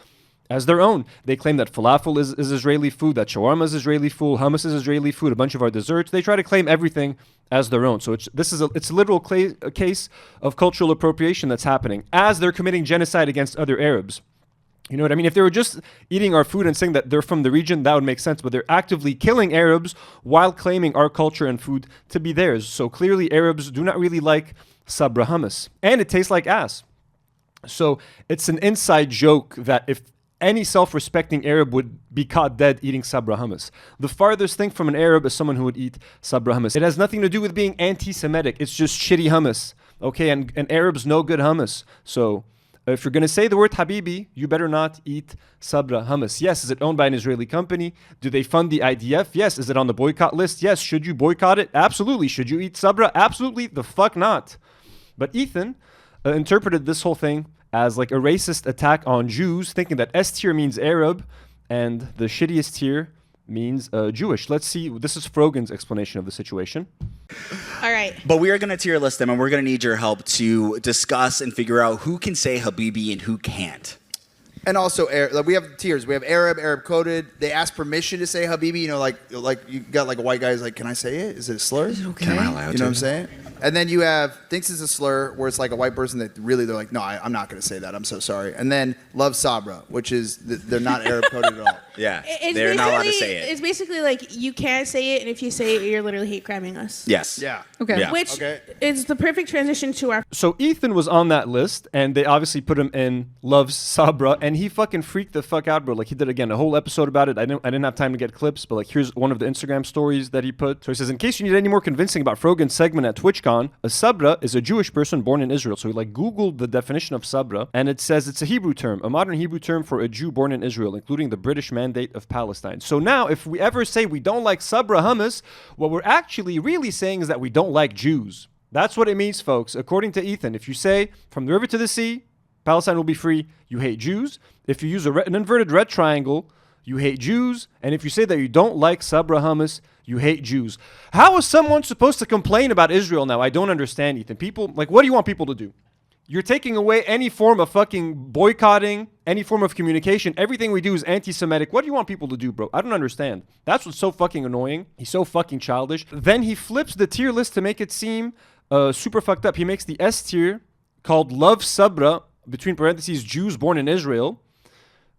their own. They claim that falafel is Israeli food, that shawarma is Israeli food, hummus is Israeli food, a bunch of our desserts. They try to claim everything as their own. So it's a literal case of cultural appropriation that's happening as they're committing genocide against other Arabs. You know what I mean? If they were just eating our food and saying that they're from the region, that would make sense. But they're actively killing Arabs while claiming our culture and food to be theirs. So clearly Arabs do not really like Sabra hummus. And it tastes like ass. So it's an inside joke that if any self-respecting Arab would be caught dead eating Sabra hummus. The farthest thing from an Arab is someone who would eat Sabra hummus. It has nothing to do with being anti-Semitic. It's just shitty hummus. Okay, and Arabs know good hummus. So if you're going to say the word Habibi, you better not eat Sabra hummus. Yes, is it owned by an Israeli company? Do they fund the IDF? Yes. Is it on the boycott list? Yes. Should you boycott it? Absolutely. Should you eat Sabra? Absolutely. The fuck not. But Ethan interpreted this whole thing as like a racist attack on Jews, thinking that S tier means Arab and the shittiest tier means Jewish. Let's see. This is Frogan's explanation of the situation. All right. But we are going to tier list them, and we're going to need your help to discuss and figure out who can say Habibi and who can't. And also, we have tiers. We have Arab coded. They ask permission to say Habibi. You know, like you got like a white guy's like, can I say it? Is it a slur? Is it okay? Am I allowed to? You know what I'm saying? And then you have thinks it's a slur, where it's like a white person that really they're like, no, I'm not going to say that. I'm so sorry. And then love Sabra, which is they're not Arab coded at all. Yeah, they're not allowed to say it. It's basically like you can't say it, and if you say it, you're literally hate criming us. Yes. Yeah. Okay. Yeah. Which is the perfect transition to our. So Ethan was on that list, and they obviously put him in loves Sabra, and he fucking freaked the fuck out, bro. Like he did again a whole episode about it. I didn't have time to get clips, but like here's one of the Instagram stories that he put. So he says, in case you need any more convincing about Frogan's segment at TwitchCon, a Sabra is a Jewish person born in Israel. So he like Googled the definition of Sabra, and it says it's a Hebrew term, a modern Hebrew term for a Jew born in Israel, including the British Mandate of Palestine. So now, if we ever say we don't like Sabra hummus, what we're actually really saying is that we don't like Jews. That's what it means, folks. According to Ethan, if you say from the river to the sea, Palestine will be free, you hate Jews. If you use an inverted red triangle, you hate Jews. And if you say that you don't like Sabra hummus, you hate Jews. How is someone supposed to complain about Israel now? I don't understand, Ethan. People, like, what do you want people to do? You're taking away any form of fucking boycotting, any form of communication. Everything we do is anti-Semitic. What do you want people to do, bro? I don't understand. That's what's so fucking annoying. He's so fucking childish. Then he flips the tier list to make it seem super fucked up. He makes the S tier called Love Sabra, between parentheses, Jews born in Israel.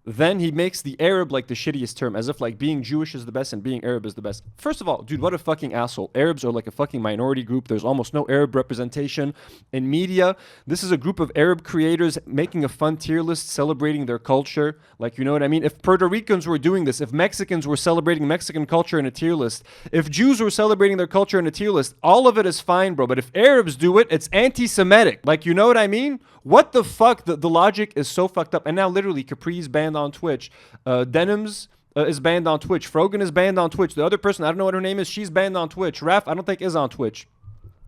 Then he makes the Arab like the shittiest term, as if like being Jewish is the best and being Arab is the best. First of all, dude, what a fucking asshole. Arabs are like a fucking minority group. There's almost no Arab representation in media. This is a group of Arab creators making a fun tier list celebrating their culture. Like, you know what I mean? If Puerto Ricans were doing this, if Mexicans were celebrating Mexican culture in a tier list, if Jews were celebrating their culture in a tier list, all of it is fine, bro. But if Arabs do it, it's anti-Semitic. Like, you know what I mean? What the fuck? The logic is so fucked up. And now literally Capri's banned on Twitch. Denims is banned on Twitch. Frogan is banned on Twitch. The other person, I don't know what her name is, she's banned on Twitch. Raf, I don't think is on Twitch.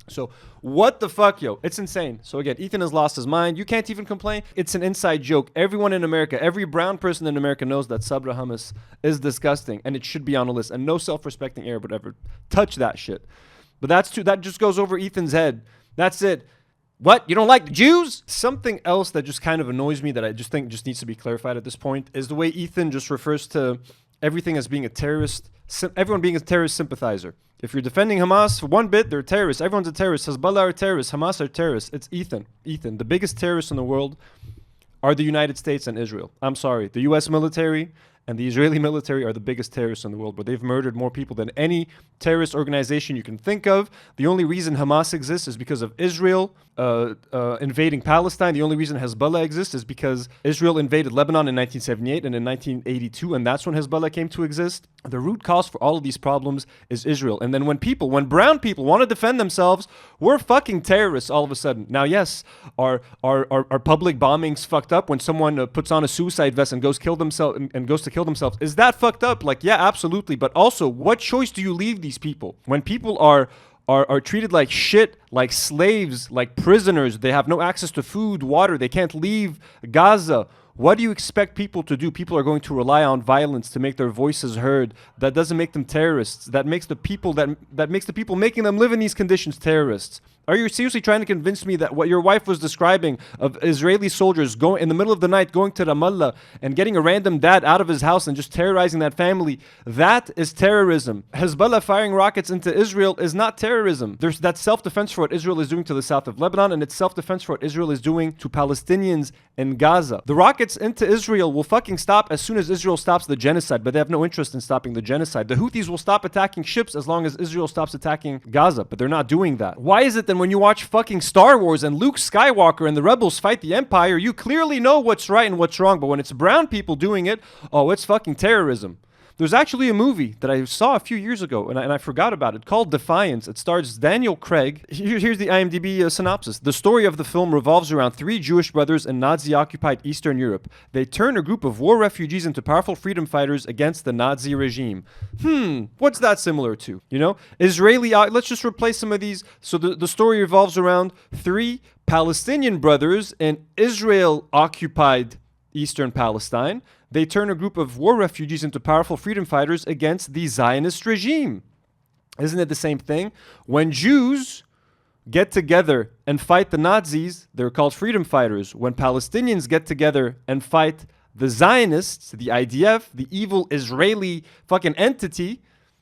So what the fuck, yo? It's insane. So again, Ethan has lost his mind. You can't even complain. It's an inside joke. Everyone in America, every brown person in America knows that Sabra hummus is disgusting and it should be on a list. And no self-respecting Arab would ever touch that shit. But that just goes over Ethan's head. That's it. What? You don't like the Jews? Something else that just kind of annoys me that I just think just needs to be clarified at this point is the way Ethan just refers to everything as being a terrorist, everyone being a terrorist sympathizer. If you're defending Hamas for one bit, they're terrorists. Everyone's a terrorist. Hezbollah are terrorists. Hamas are terrorists. It's Ethan. Ethan, the biggest terrorists in the world are the United States and Israel. I'm sorry. The U.S. military and the Israeli military are the biggest terrorists in the world, but they've murdered more people than any terrorist organization you can think of. The only reason Hamas exists is because of Israel invading Palestine. The only reason Hezbollah exists is because Israel invaded Lebanon in 1978 and in 1982, and that's when Hezbollah came to exist. The root cause for all of these problems is Israel. And then when brown people want to defend themselves, we're fucking terrorists all of a sudden. Now, yes, are public bombings fucked up when someone puts on a suicide vest and goes to kill themselves? Is that fucked up? Like, yeah, absolutely. But also, what choice do you leave these people when people are are treated like shit, like slaves, like prisoners. They have no access to food, water. They can't leave Gaza. What do you expect people to do? People are going to rely on violence to make their voices heard. That doesn't make them terrorists. That makes the people that makes the people making them live in these conditions terrorists. Are you seriously trying to convince me that what your wife was describing of Israeli soldiers going in the middle of the night, going to Ramallah and getting a random dad out of his house and just terrorizing that family, that is terrorism? Hezbollah firing rockets into Israel is not terrorism. That's self-defense for what Israel is doing to the south of Lebanon, and it's self-defense for what Israel is doing to Palestinians in Gaza. The rockets into Israel will fucking stop as soon as Israel stops the genocide, but they have no interest in stopping the genocide. The Houthis will stop attacking ships as long as Israel stops attacking Gaza, but they're not doing that. Why is it that when you watch fucking Star Wars and Luke Skywalker and the rebels fight the Empire, you clearly know what's right and what's wrong, but when it's brown people doing it, oh, it's fucking terrorism? There's actually a movie that I saw a few years ago, and I forgot about it, called Defiance. It stars Daniel Craig. Here's the IMDb synopsis. The story of the film revolves around 3 Jewish brothers in Nazi-occupied Eastern Europe. They turn a group of war refugees into powerful freedom fighters against the Nazi regime. What's that similar to? You know? Let's just replace some of these. So the story revolves around 3 Palestinian brothers in Israel-occupied Eastern Palestine. They turn a group of war refugees into powerful freedom fighters against the Zionist regime. Isn't it the same thing? When Jews get together and fight the Nazis, they're called freedom fighters. When Palestinians get together and fight the Zionists, the IDF, the evil Israeli fucking entity,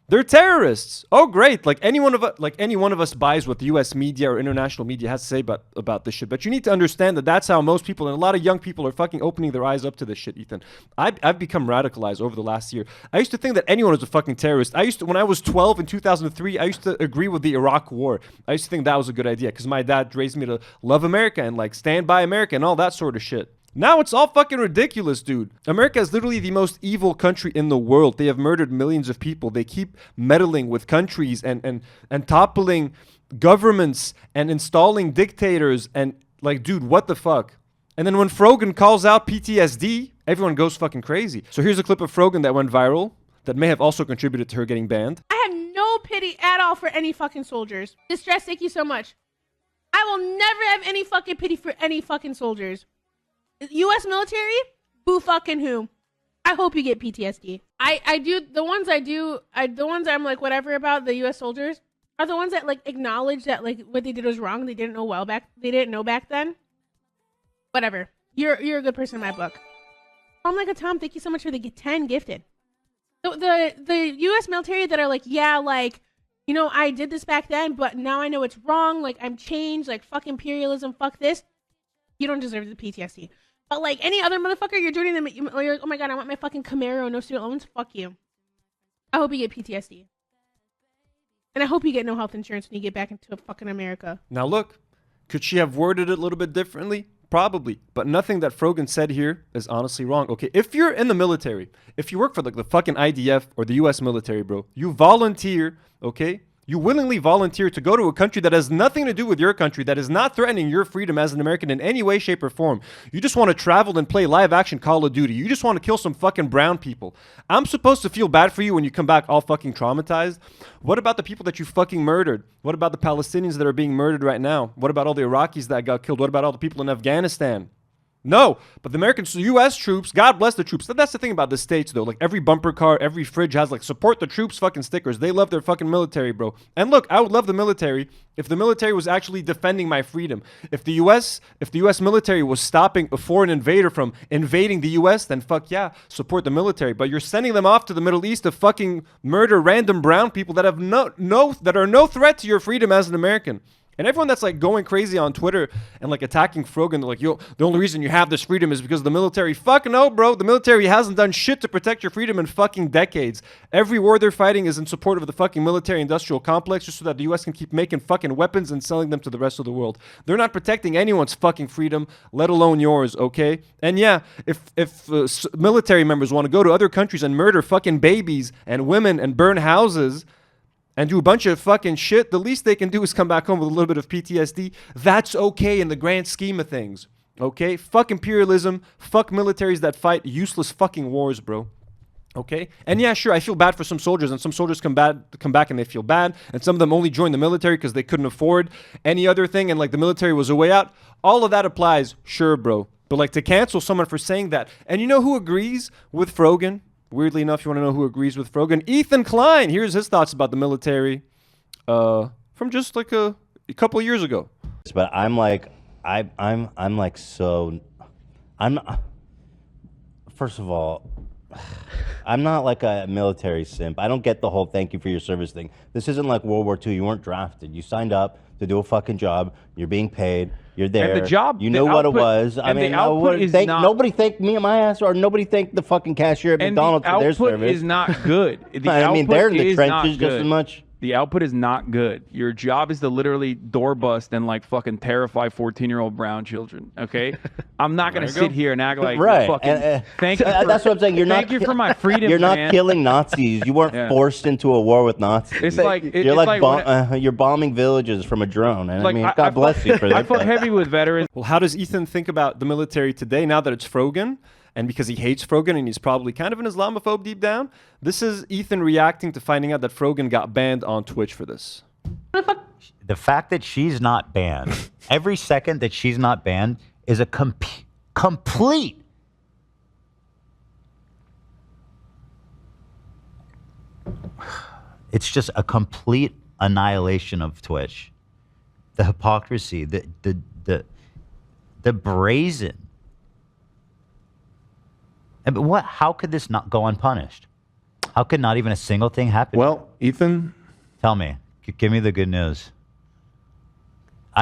they're terrorists. Oh, great. Like any one of us buys what the U.S. media or international media has to say about this shit. But you need to understand that that's how most people and a lot of young people are fucking opening their eyes up to this shit, Ethan. I've become radicalized over the last year. I used to think that anyone was a fucking terrorist. When I was 12 in 2003, I used to agree with the Iraq war. I used to think that was a good idea because my dad raised me to love America and like stand by America and all that sort of shit. Now it's all fucking ridiculous, dude. America is literally the most evil country in the world. They have murdered millions of people. They keep meddling with countries and toppling governments and installing dictators and like, dude, what the fuck? And then when Frogan calls out PTSD, everyone goes fucking crazy. So here's a clip of Frogan that went viral that may have also contributed to her getting banned. I have no pity at all for any fucking soldiers. Distress, thank you so much. I will never have any fucking pity for any fucking soldiers. U.S. military? Boo fucking who? I hope you get PTSD. The ones I'm like whatever about the U.S. soldiers are the ones that like acknowledge that like what they did was wrong. They didn't know back then. Whatever. You're a good person in my book. I'm like a Tom. Thank you so much for the 10 gifted. The U.S. military that are like, yeah, like, you know, I did this back then, but now I know it's wrong. Like I'm changed. Like fuck imperialism. Fuck this. You don't deserve the PTSD. But like any other motherfucker, you're joining them. You're like, oh my god, I want my fucking Camaro, no student loans. Fuck you. I hope you get PTSD. And I hope you get no health insurance when you get back into fucking America. Now look, could she have worded it a little bit differently? Probably. But nothing that Frogan said here is honestly wrong. Okay, if you're in the military, if you work for like the fucking IDF or the US military, bro, you volunteer, okay? You willingly volunteer to go to a country that has nothing to do with your country, that is not threatening your freedom as an American in any way, shape, or form. You just want to travel and play live-action Call of Duty. You just want to kill some fucking brown people. I'm supposed to feel bad for you when you come back all fucking traumatized? What about the people that you fucking murdered? What about the Palestinians that are being murdered right now? What about all the Iraqis that got killed? What about all the people in Afghanistan? No, but the Americans, U.S. troops, God bless the troops. That's the thing about the States, though. Like, every bumper car, every fridge has, like, support the troops fucking stickers. They love their fucking military, bro. And look, I would love the military if the military was actually defending my freedom. If the U.S. military was stopping a foreign invader from invading the U.S., then fuck yeah, support the military. But you're sending them off to the Middle East to fucking murder random brown people that have that are no threat to your freedom as an American. And everyone that's like going crazy on Twitter and like attacking Frogan, they're like, yo, the only reason you have this freedom is because of the military. Fuck no, bro. The military hasn't done shit to protect your freedom in fucking decades. Every war they're fighting is in support of the fucking military industrial complex just so that the U.S. can keep making fucking weapons and selling them to the rest of the world. They're not protecting anyone's fucking freedom, let alone yours, okay? And yeah, if military members want to go to other countries and murder fucking babies and women and burn houses and do a bunch of fucking shit, the least they can do is come back home with a little bit of PTSD. That's okay in the grand scheme of things, okay? Fuck imperialism, fuck militaries that fight useless fucking wars, bro. Okay, and yeah, sure, I feel bad for some soldiers, and some soldiers come back and they feel bad, and some of them only join the military because they couldn't afford any other thing, and like the military was a way out. All of that applies, sure, bro. But like to cancel someone for saying that, and you know who agrees with Frogan? Weirdly enough, you want to know who agrees with Frogan? Ethan Klein. Here's his thoughts about the military, from just like a couple of years ago. But I'm like, I'm like so, I'm. First of all, I'm not like a military simp. I don't get the whole thank you for your service thing. This isn't like World War II. You weren't drafted. You signed up to do a fucking job. You're being paid. You're there. And the job, you know what it was. I mean, nobody thanked me and my ass, or nobody thanked the fucking cashier at McDonald's for their service. The output is not good. I mean, they're in the trenches just as much. The output is not good. Your job is to literally door bust and like fucking terrify 14-year-old brown children. Okay, I'm not gonna sit here and act like fucking. Thank you. That's what I'm saying. Thank you for my freedom. You're not killing Nazis. You weren't forced into a war with Nazis. It's like you're bombing villages from a drone. And like, I mean, God bless you for that. I fought heavy with veterans. Well, how does Ethan think about the military today now that it's Frogan? And because he hates Frogan and he's probably kind of an Islamophobe deep down, this is Ethan reacting to finding out that Frogan got banned on Twitch for this. The fact that she's not banned, every second that she's not banned is a complete. It's just a complete annihilation of Twitch. The hypocrisy, the brazen. But what? How could this not go unpunished? How could not even a single thing happen? Well, Ethan, tell me. Give me the good news.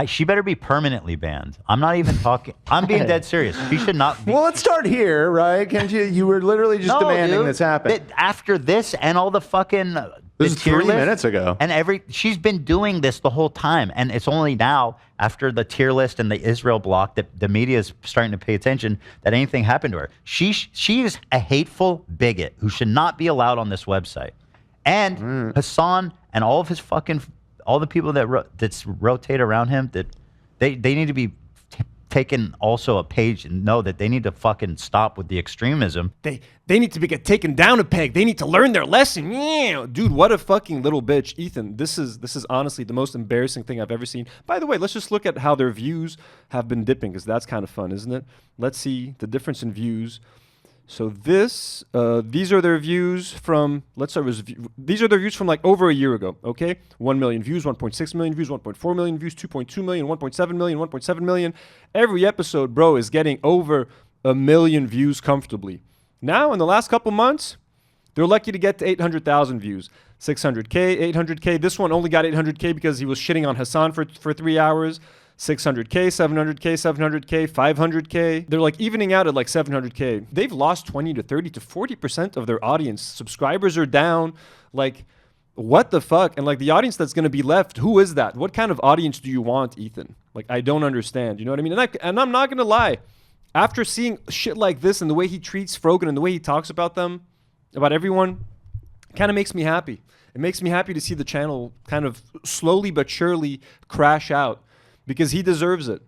She better be permanently banned. I'm not even talking. I'm being dead serious. She should not be. Well, let's start here, right? Can't you? You were literally just demanding this happen. After this and all the fucking. This is 3 minutes ago. And she's been doing this the whole time. And it's only now, after the tier list and the Israel block, that the media is starting to pay attention that anything happened to her. She is a hateful bigot who should not be allowed on this website. And Hasan and all of his all the people that rotate around him, that they need to be taken also a page and know that they need to fucking stop with the extremism. They need to get taken down a peg. They need to learn their lesson. Yeah. Dude, what a fucking little bitch. Ethan, this is honestly the most embarrassing thing I've ever seen. By the way, let's just look at how their views have been dipping, because that's kind of fun, isn't it? Let's see the difference in views. So these are their views from, these are their views from like over a year ago, okay? 1 million views, 1.6 million views, 1.4 million views, 2.2 million, 1.7 million, 1.7 million. Every episode, bro, is getting over 1 million views comfortably. Now, in the last couple months, they're lucky to get to 800,000 views. 600K, 800K. This one only got 800K because he was shitting on Hasan for 3 hours. 600K, 700K, 700K, 500K. They're like evening out at like 700K. They've lost 20 to 30 to 40% of their audience. Subscribers are down. Like, what the fuck? And like the audience that's going to be left, who is that? What kind of audience do you want, Ethan? Like, I don't understand. You know what I mean? And I'm not going to lie. After seeing shit like this and the way he treats Frogan and the way he talks about them, about everyone, kind of makes me happy. It makes me happy to see the channel kind of slowly but surely crash out. Because he deserves it.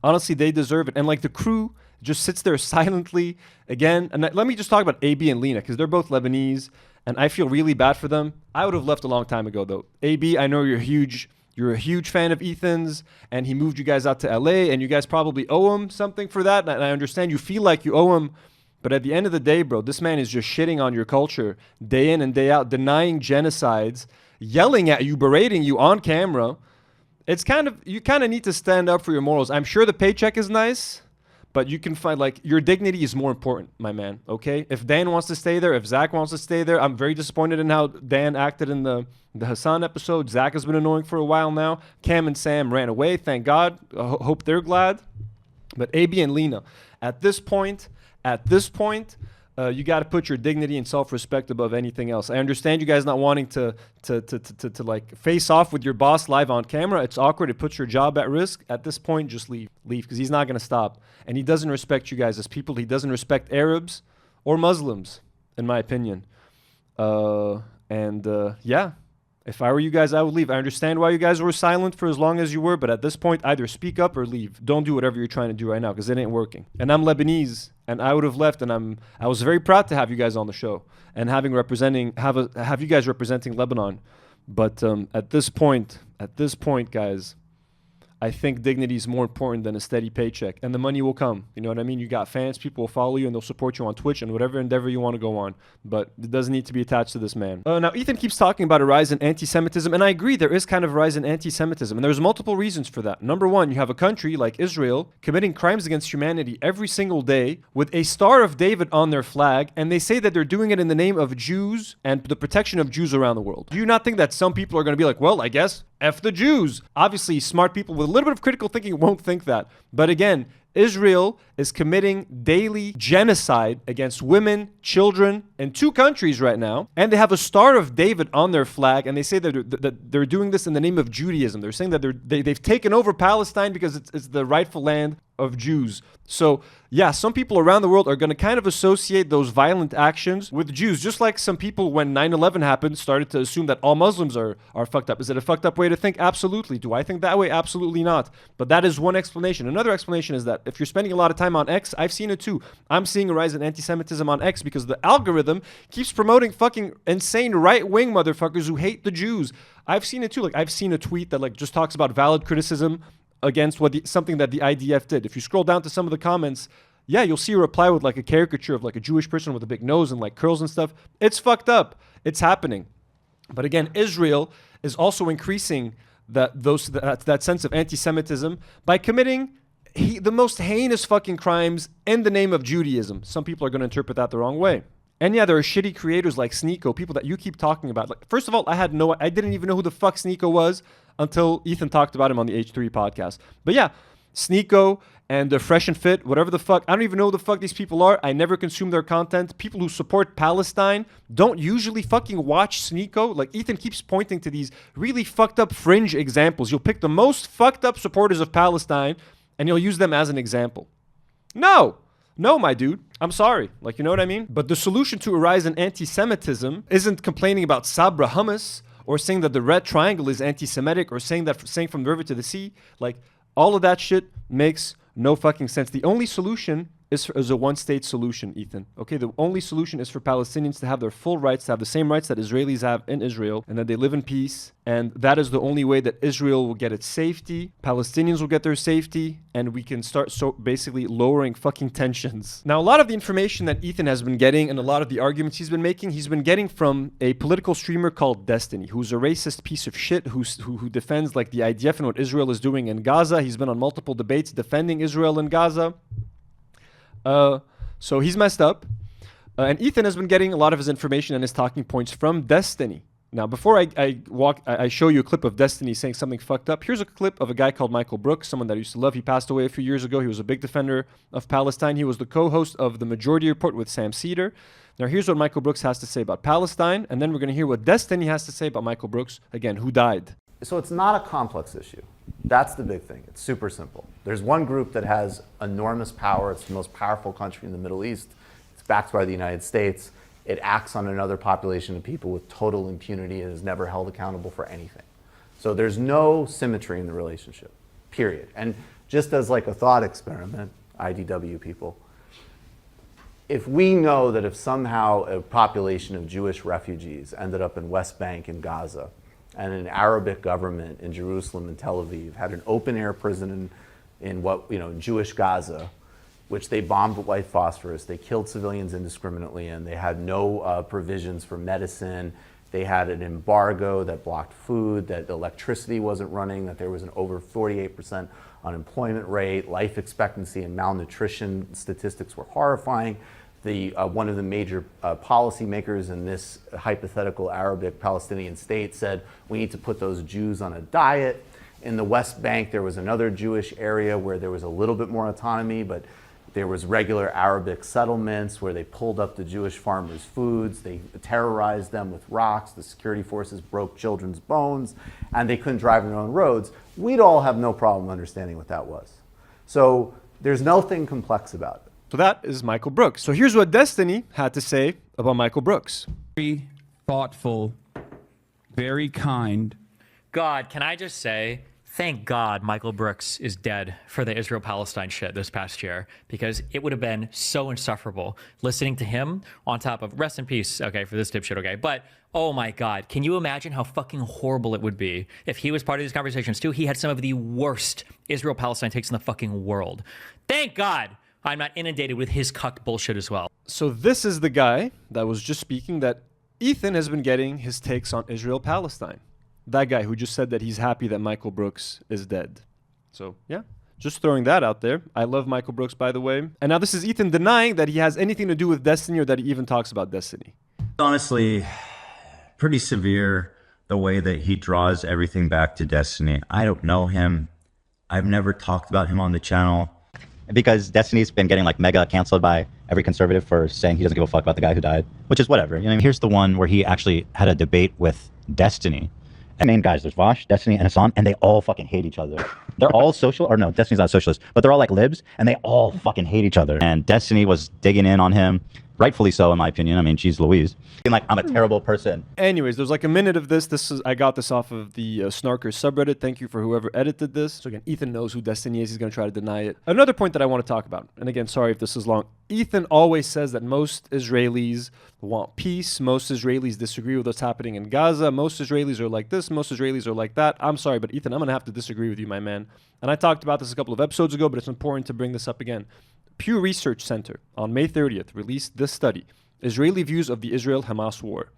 Honestly, they deserve it. And like the crew just sits there silently again. And let me just talk about AB and Lena, because they're both Lebanese. And I feel really bad for them. I would have left a long time ago, though. AB, I know you're a huge fan of Ethan's. And he moved you guys out to LA. And you guys probably owe him something for that. And I understand you feel like you owe him. But at the end of the day, bro, this man is just shitting on your culture day in and day out, denying genocides, yelling at you, berating you on camera. It's you kind of need to stand up for your morals. I'm sure the paycheck is nice, but you can find, like, your dignity is more important, my man, okay? If Dan wants to stay there, if Zach wants to stay there, I'm very disappointed in how Dan acted in the Hasan episode. Zach has been annoying for a while now. Cam and Sam ran away, thank God. Hope they're glad. But AB and Lena, at this point, you got to put your dignity and self-respect above anything else. I understand you guys not wanting to like face off with your boss live on camera. It's awkward. It puts your job at risk. At this point, just leave, because he's not going to stop. And he doesn't respect you guys as people. He doesn't respect Arabs or Muslims, in my opinion. Yeah, If I were you guys, I would leave. I understand why you guys were silent for as long as you were, but at this point, either speak up or leave. Don't do whatever you're trying to do right now because it ain't working. And I'm Lebanese, and I would have left, and I was very proud to have you guys on the show and have you guys representing Lebanon. But at this point, guys, I think dignity is more important than a steady paycheck, and the money will come. You know what I mean? You got fans, people will follow you, and they'll support you on Twitch and whatever endeavor you want to go on. But it doesn't need to be attached to this man. Now, Ethan keeps talking about a rise in anti-Semitism, and I agree, there is kind of a rise in anti-Semitism, and there's multiple reasons for that. Number one, you have a country like Israel committing crimes against humanity every single day with a Star of David on their flag, and they say that they're doing it in the name of Jews and the protection of Jews around the world. Do you not think that some people are going to be like, well, I guess F the Jews? Obviously, smart people with a little bit of critical thinking won't think that. But again, Israel is committing daily genocide against women, children in 2 countries right now. And they have a Star of David on their flag. And they say that they're doing this in the name of Judaism. They're saying that they've taken over Palestine because it's the rightful land of Jews. So yeah, some people around the world are going to kind of associate those violent actions with Jews, just like some people when 9/11 happened started to assume that all Muslims are fucked up. Is it a fucked up way to think? Absolutely. Do I think that way? Absolutely not. But that is one explanation. Another explanation is that if you're spending a lot of time on X, I've seen it too. I'm seeing a rise in anti-Semitism on X because the algorithm keeps promoting fucking insane right-wing motherfuckers who hate the Jews. I've seen it too. Like, I've seen a tweet that like just talks about valid criticism against something that the IDF did. If you scroll down to some of the comments, yeah, you'll see a reply with like a caricature of like a Jewish person with a big nose and like curls and stuff. It's fucked up. It's happening. But again, Israel is also increasing that sense of anti-Semitism by committing the most heinous fucking crimes in the name of Judaism. Some people are going to interpret that the wrong way. And yeah, there are shitty creators like Sneeko, people that you keep talking about. Like, first of all, I didn't even know who the fuck Sneeko was until Ethan talked about him on the H3 podcast. But yeah, Sneeko and Fresh and Fit, whatever the fuck. I don't even know who the fuck these people are. I never consume their content. People who support Palestine don't usually fucking watch Sneeko. Like, Ethan keeps pointing to these really fucked up fringe examples. You'll pick the most fucked up supporters of Palestine and you'll use them as an example. No, my dude. I'm sorry. Like, you know what I mean? But the solution to a rise in anti-Semitism isn't complaining about Sabra hummus or saying that the red triangle is anti-Semitic or saying from the river to the sea. Like, all of that shit makes no fucking sense. The only solution is a one-state solution, Ethan. Okay, the only solution is for Palestinians to have their full rights, to have the same rights that Israelis have in Israel, and that they live in peace. And that is the only way that Israel will get its safety, Palestinians will get their safety, and we can start basically lowering fucking tensions. Now, a lot of the information that Ethan has been getting and a lot of the arguments he's been getting from a political streamer called Destiny, who's a racist piece of shit who defends like the IDF and what Israel is doing in Gaza. He's been on multiple debates defending Israel in Gaza. So he's messed up. And Ethan has been getting a lot of his information and his talking points from Destiny. Now, before I show you a clip of Destiny saying something fucked up, here's a clip of a guy called Michael Brooks, someone that I used to love. He passed away a few years ago. He was a big defender of Palestine. He was the co-host of The Majority Report with Sam Cedar. Now, here's what Michael Brooks has to say about Palestine, and then we're going to hear what Destiny has to say about Michael Brooks, again, who died. So it's not a complex issue. That's the big thing. It's super simple. There's one group that has enormous power. It's the most powerful country in the Middle East. It's backed by the United States. It acts on another population of people with total impunity and is never held accountable for anything. So there's no symmetry in the relationship, period. And just as like a thought experiment, IDW people, if we know that if somehow a population of Jewish refugees ended up in West Bank in Gaza, and an Arabic government in Jerusalem and Tel Aviv had an open-air prison in Jewish Gaza, which they bombed with white phosphorus. They killed civilians indiscriminately, and they had no provisions for medicine. They had an embargo that blocked food, that electricity wasn't running, that there was an over 48% unemployment rate. Life expectancy and malnutrition statistics were horrifying. One of the major policymakers in this hypothetical Arabic Palestinian state said, we need to put those Jews on a diet. In the West Bank, there was another Jewish area where there was a little bit more autonomy, but there was regular Arabic settlements where they pulled up the Jewish farmers' foods. They terrorized them with rocks. The security forces broke children's bones, and they couldn't drive their own roads. We'd all have no problem understanding what that was. So there's nothing complex about it. So that is Michael Brooks. So here's what Destiny had to say about Michael Brooks. Very thoughtful Very kind. God, can I just say, thank God Michael Brooks is dead for the Israel-Palestine shit this past year, because it would have been so insufferable listening to him on top of, rest in peace, okay, for this dipshit, okay, but oh my God, can you imagine how fucking horrible it would be if he was part of these conversations too? He had some of the worst Israel-Palestine takes in the fucking world. Thank God I'm not inundated with his cucked bullshit as well. So this is the guy that was just speaking that Ethan has been getting his takes on Israel-Palestine. That guy who just said that he's happy that Michael Brooks is dead. So, yeah, just throwing that out there. I love Michael Brooks, by the way. And now this is Ethan denying that he has anything to do with Destiny or that he even talks about Destiny. Honestly, pretty severe the way that he draws everything back to Destiny. I don't know him. I've never talked about him on the channel. Because Destiny's been getting like mega canceled by every conservative for saying he doesn't give a fuck about the guy who died, which is whatever. You know, here's the one where he actually had a debate with Destiny. And main guys, there's Vosh, Destiny, and Hasan, and they all fucking hate each other. They're all social, or no, Destiny's not socialist, but they're all like libs, and they all fucking hate each other. And Destiny was digging in on him, rightfully so, in my opinion. I mean, she's Louise. Being like, I'm a terrible person. Anyways, there's like a minute of this. I got this off of the Snarkers subreddit. Thank you for whoever edited this. So again, Ethan knows who Destiny is. He's going to try to deny it. Another point that I want to talk about, and again, sorry if this is long. Ethan always says that most Israelis want peace. Most Israelis disagree with what's happening in Gaza. Most Israelis are like this. Most Israelis are like that. I'm sorry, but Ethan, I'm going to have to disagree with you, my man. And I talked about this a couple of episodes ago, but it's important to bring this up again. Pew Research Center on May 30th released this study, Israeli Views of the Israel-Hamas War.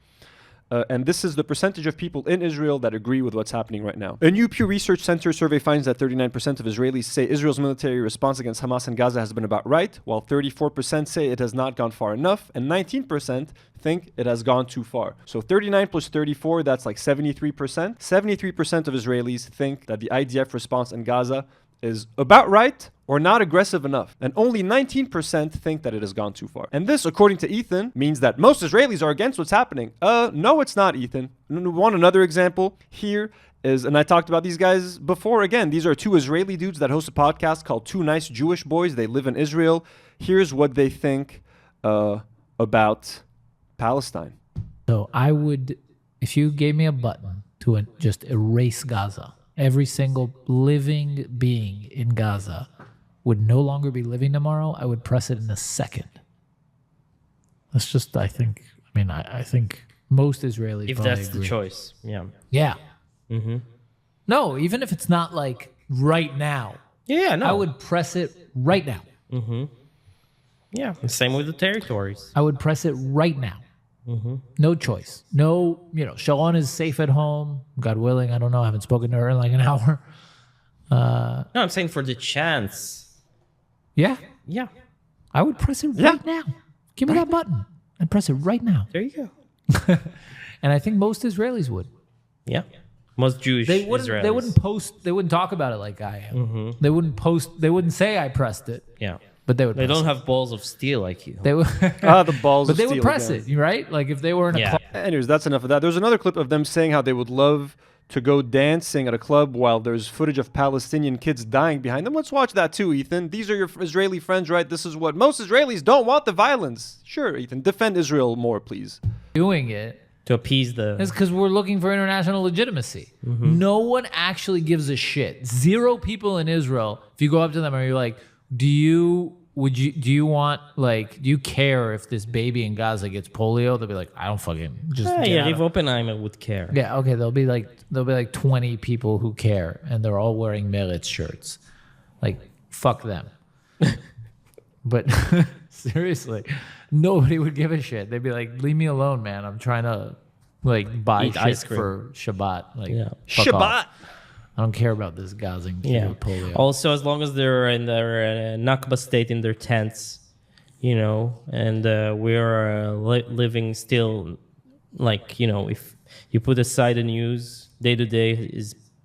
And this is the percentage of people in Israel that agree with what's happening right now. A new Pew Research Center survey finds that 39% of Israelis say Israel's military response against Hamas and Gaza has been about right, while 34% say it has not gone far enough, and 19% think it has gone too far. So 39 plus 34, that's like 73%. 73% of Israelis think that the IDF response in Gaza is about right or not aggressive enough. And only 19% think that it has gone too far. And this, according to Ethan, means that most Israelis are against what's happening. No, it's not, Ethan. Want another example? Here is, and I talked about these guys before. Again, these are two Israeli dudes that host a podcast called Two Nice Jewish Boys. They live in Israel. Here's what they think about Palestine. So I would, if you gave me a button to just erase Gaza, every single living being in Gaza would no longer be living tomorrow, I would press it in a second. That's just, I think most Israelis if that's agree. The choice, yeah. Yeah. Mm-hmm. No, even if it's not like right now. Yeah, no. I would press it right now. Mm-hmm. Yeah, same with the territories. I would press it right now. Mm-hmm. No choice. No, Sharon is safe at home. God willing, I don't know. I haven't spoken to her in like an hour. No, I'm saying for the chance. Yeah. Yeah. I would press it right now. Give me that button and press it right now. There you go. And I think most Israelis would. Yeah. Most Jewish Israelis. They wouldn't post. They wouldn't talk about it like I am. Mm-hmm. They wouldn't post. They wouldn't say I pressed it. Yeah. But they would. They don't have balls of steel like you. They would. The balls. But they would press it, right? Like if they were in a club. Anyways, that's enough of that. There's another clip of them saying how they would love to go dancing at a club while there's footage of Palestinian kids dying behind them. Let's watch that too, Ethan. These are your Israeli friends, right? This is what most Israelis don't want: the violence. Sure, Ethan, defend Israel more, please. Doing it to appease the. It's because we're looking for international legitimacy. Mm-hmm. No one actually gives a shit. Zero people in Israel. If you go up to them and you're like, do you care if this baby in Gaza gets polio? They'll be like, I don't fucking just. Yeah, if Oppenheimer would care. Yeah, okay. There'll be like 20 people who care, and they're all wearing Meretz shirts. Like, fuck them. But seriously, nobody would give a shit. They'd be like, leave me alone, man. I'm trying to like buy shit for Shabbat. Like, fuck Shabbat. Off. I don't care about this Gazan kid with polio. Also, as long as they're in their Nakba state in their tents, and we're living still, like, if you put aside the news, day to day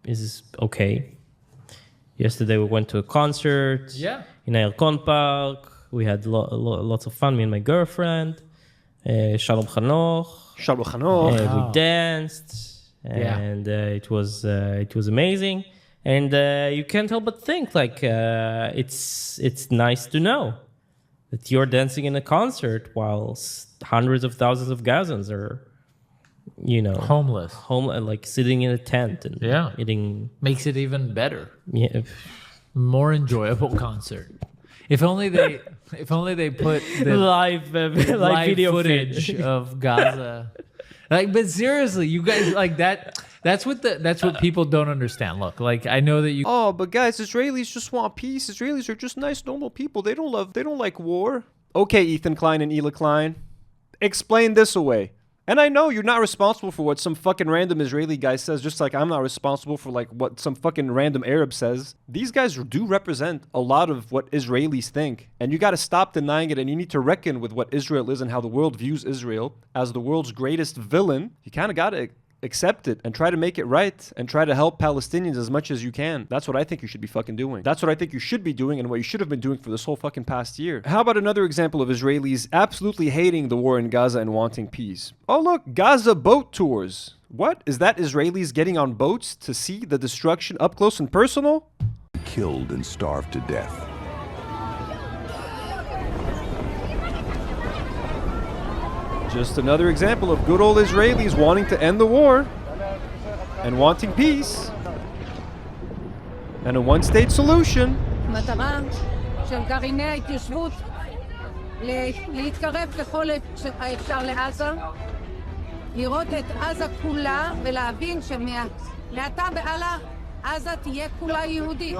is okay. Yesterday we went to a concert in Elkon Park. We had lots of fun, me and my girlfriend. Shalom Chanoch. Shalom Chanoch. We danced. And it was amazing, and you can't help but think like it's nice to know that you're dancing in a concert while hundreds of thousands of Gazans are homeless, like sitting in a tent and eating. Makes it even better. Yeah, more enjoyable concert. If only they put the live video footage feed of Gaza. But seriously, you guys like that. That's what people don't understand. Look, like I know that you. Oh, but guys, Israelis just want peace. Israelis are just nice, normal people. They don't like war. Okay, Ethan Klein and Hila Klein, explain this away. And I know you're not responsible for what some fucking random Israeli guy says, just like I'm not responsible for like what some fucking random Arab says. These guys do represent a lot of what Israelis think. And you got to stop denying it, and you need to reckon with what Israel is and how the world views Israel as the world's greatest villain. You kind of got to accept it and try to make it right and try to help Palestinians as much as you can. That's what I think you should be fucking doing. That's what I think you should be doing and what you should have been doing for this whole fucking past year. How about another example of Israelis absolutely hating the war in Gaza and wanting peace? Oh look, Gaza boat tours. What? Is that Israelis getting on boats to see the destruction up close and personal? Killed and starved to death. Just another example of good old Israelis wanting to end the war and wanting peace and a one-state solution. מטרה של גרעיני ההתיישבות להתקרב ככל האפשר לעזה, לראות את עזה כולה ולהבין שמעתה והלאה עזה תהיה כולה יהודית.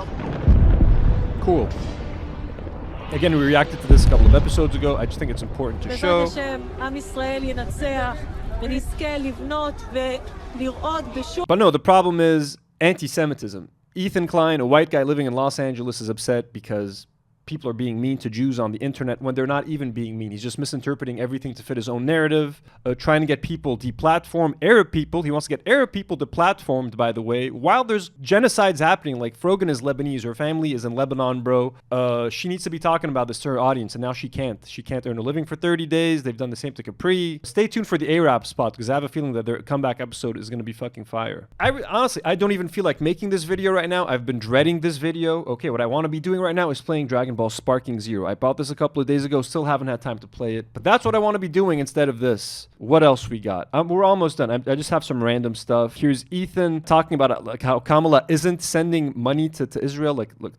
Cool. Again, we reacted to this a couple of episodes ago. I just think it's important to show. But no, the problem is anti-Semitism. Ethan Klein, a white guy living in Los Angeles, is upset because people are being mean to Jews on the internet when they're not even being mean. He's just misinterpreting everything to fit his own narrative, trying to get people deplatformed. Arab people, he wants to get Arab people deplatformed, by the way, while there's genocides happening. Like Frogan is Lebanese, her family is in Lebanon, bro. She needs to be talking about this to her audience, and now she can't. She can't earn a living for 30 days. They've done the same to Capri. Stay tuned for the Arab spot, because I have a feeling that their comeback episode is going to be fucking fire. Honestly, I don't even feel like making this video right now. I've been dreading this video. Okay, what I want to be doing right now is playing Dragon Ball Sparking Zero. I bought this a couple of days ago, still haven't had time to play it, but that's what I want to be doing instead of this. What else we got? We're almost done. I just have some random stuff. Here's Ethan talking about like how Kamala isn't sending money to Israel. Like, look.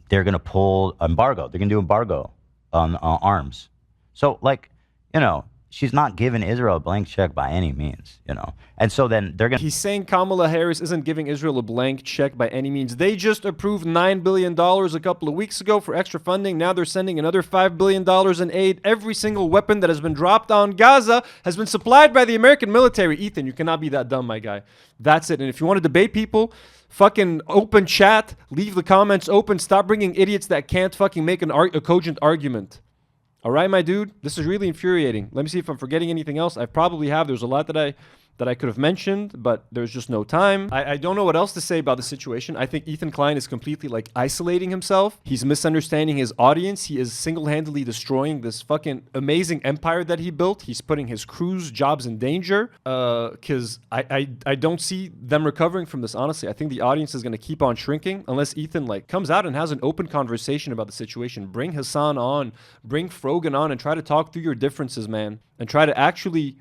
They're going to pull embargo. They're going to do embargo on arms. So, like, you know, she's not giving Israel a blank check by any means, you know. And so then they're going to... He's saying Kamala Harris isn't giving Israel a blank check by any means. They just approved $9 billion a couple of weeks ago for extra funding. Now they're sending another $5 billion in aid. Every single weapon that has been dropped on Gaza has been supplied by the American military. Ethan, you cannot be that dumb, my guy. That's it. And if you want to debate people, fucking open chat, leave the comments open. Stop bringing idiots that can't fucking make a cogent argument. All right, my dude, this is really infuriating. Let me see if I'm forgetting anything else. I probably have. There's a lot that I could have mentioned, but there's just no time. I don't know what else to say about the situation. I think Ethan Klein is completely like isolating himself. He's misunderstanding his audience. He is single-handedly destroying this fucking amazing empire that he built. He's putting his crew's jobs in danger because I don't see them recovering from this, honestly. I think the audience is going to keep on shrinking unless Ethan like comes out and has an open conversation about the situation. Bring Hasan on, bring Frogan on, and try to talk through your differences, man. And try to actually...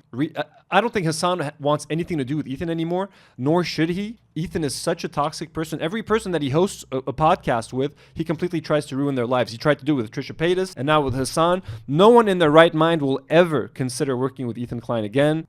I don't think Hasan wants anything to do with Ethan anymore, nor should he. Ethan is such a toxic person. Every person that he hosts a podcast with, he completely tries to ruin their lives. He tried to do it with Trisha Paytas, and now with Hasan. No one in their right mind will ever consider working with Ethan Klein again.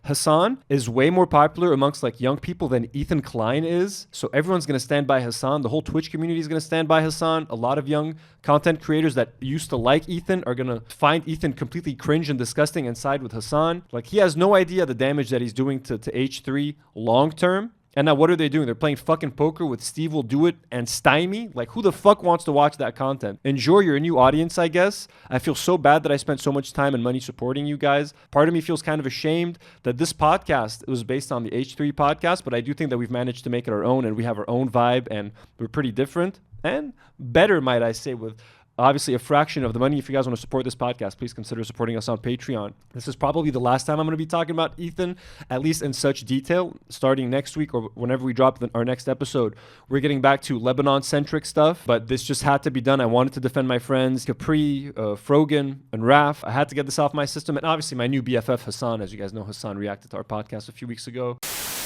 Hasan is way more popular amongst like young people than Ethan Klein is. So everyone's going to stand by Hasan. The whole Twitch community is going to stand by Hasan. A lot of young content creators that used to like Ethan are going to find Ethan completely cringe and disgusting and side with Hasan. Like, he has no idea the damage that he's doing to H3 long term. And now what are they doing? They're playing fucking poker with Steve Will Do It and Stymie? Like, who the fuck wants to watch that content? Enjoy your new audience, I guess. I feel so bad that I spent so much time and money supporting you guys. Part of me feels kind of ashamed that this podcast was based on the H3 podcast, but I do think that we've managed to make it our own, and we have our own vibe, and we're pretty different. And better, might I say, with obviously a fraction of the money. If you guys want to support this podcast, please consider supporting us on Patreon. This is probably the last time I'm going to be talking about Ethan, at least in such detail. Starting next week or whenever we drop our next episode, we're getting back to Lebanon-centric stuff, but this just had to be done. I wanted to defend my friends, Capri, Frogan, and Raf. I had to get this off my system, and obviously my new BFF, Hasan. As you guys know, Hasan reacted to our podcast a few weeks ago.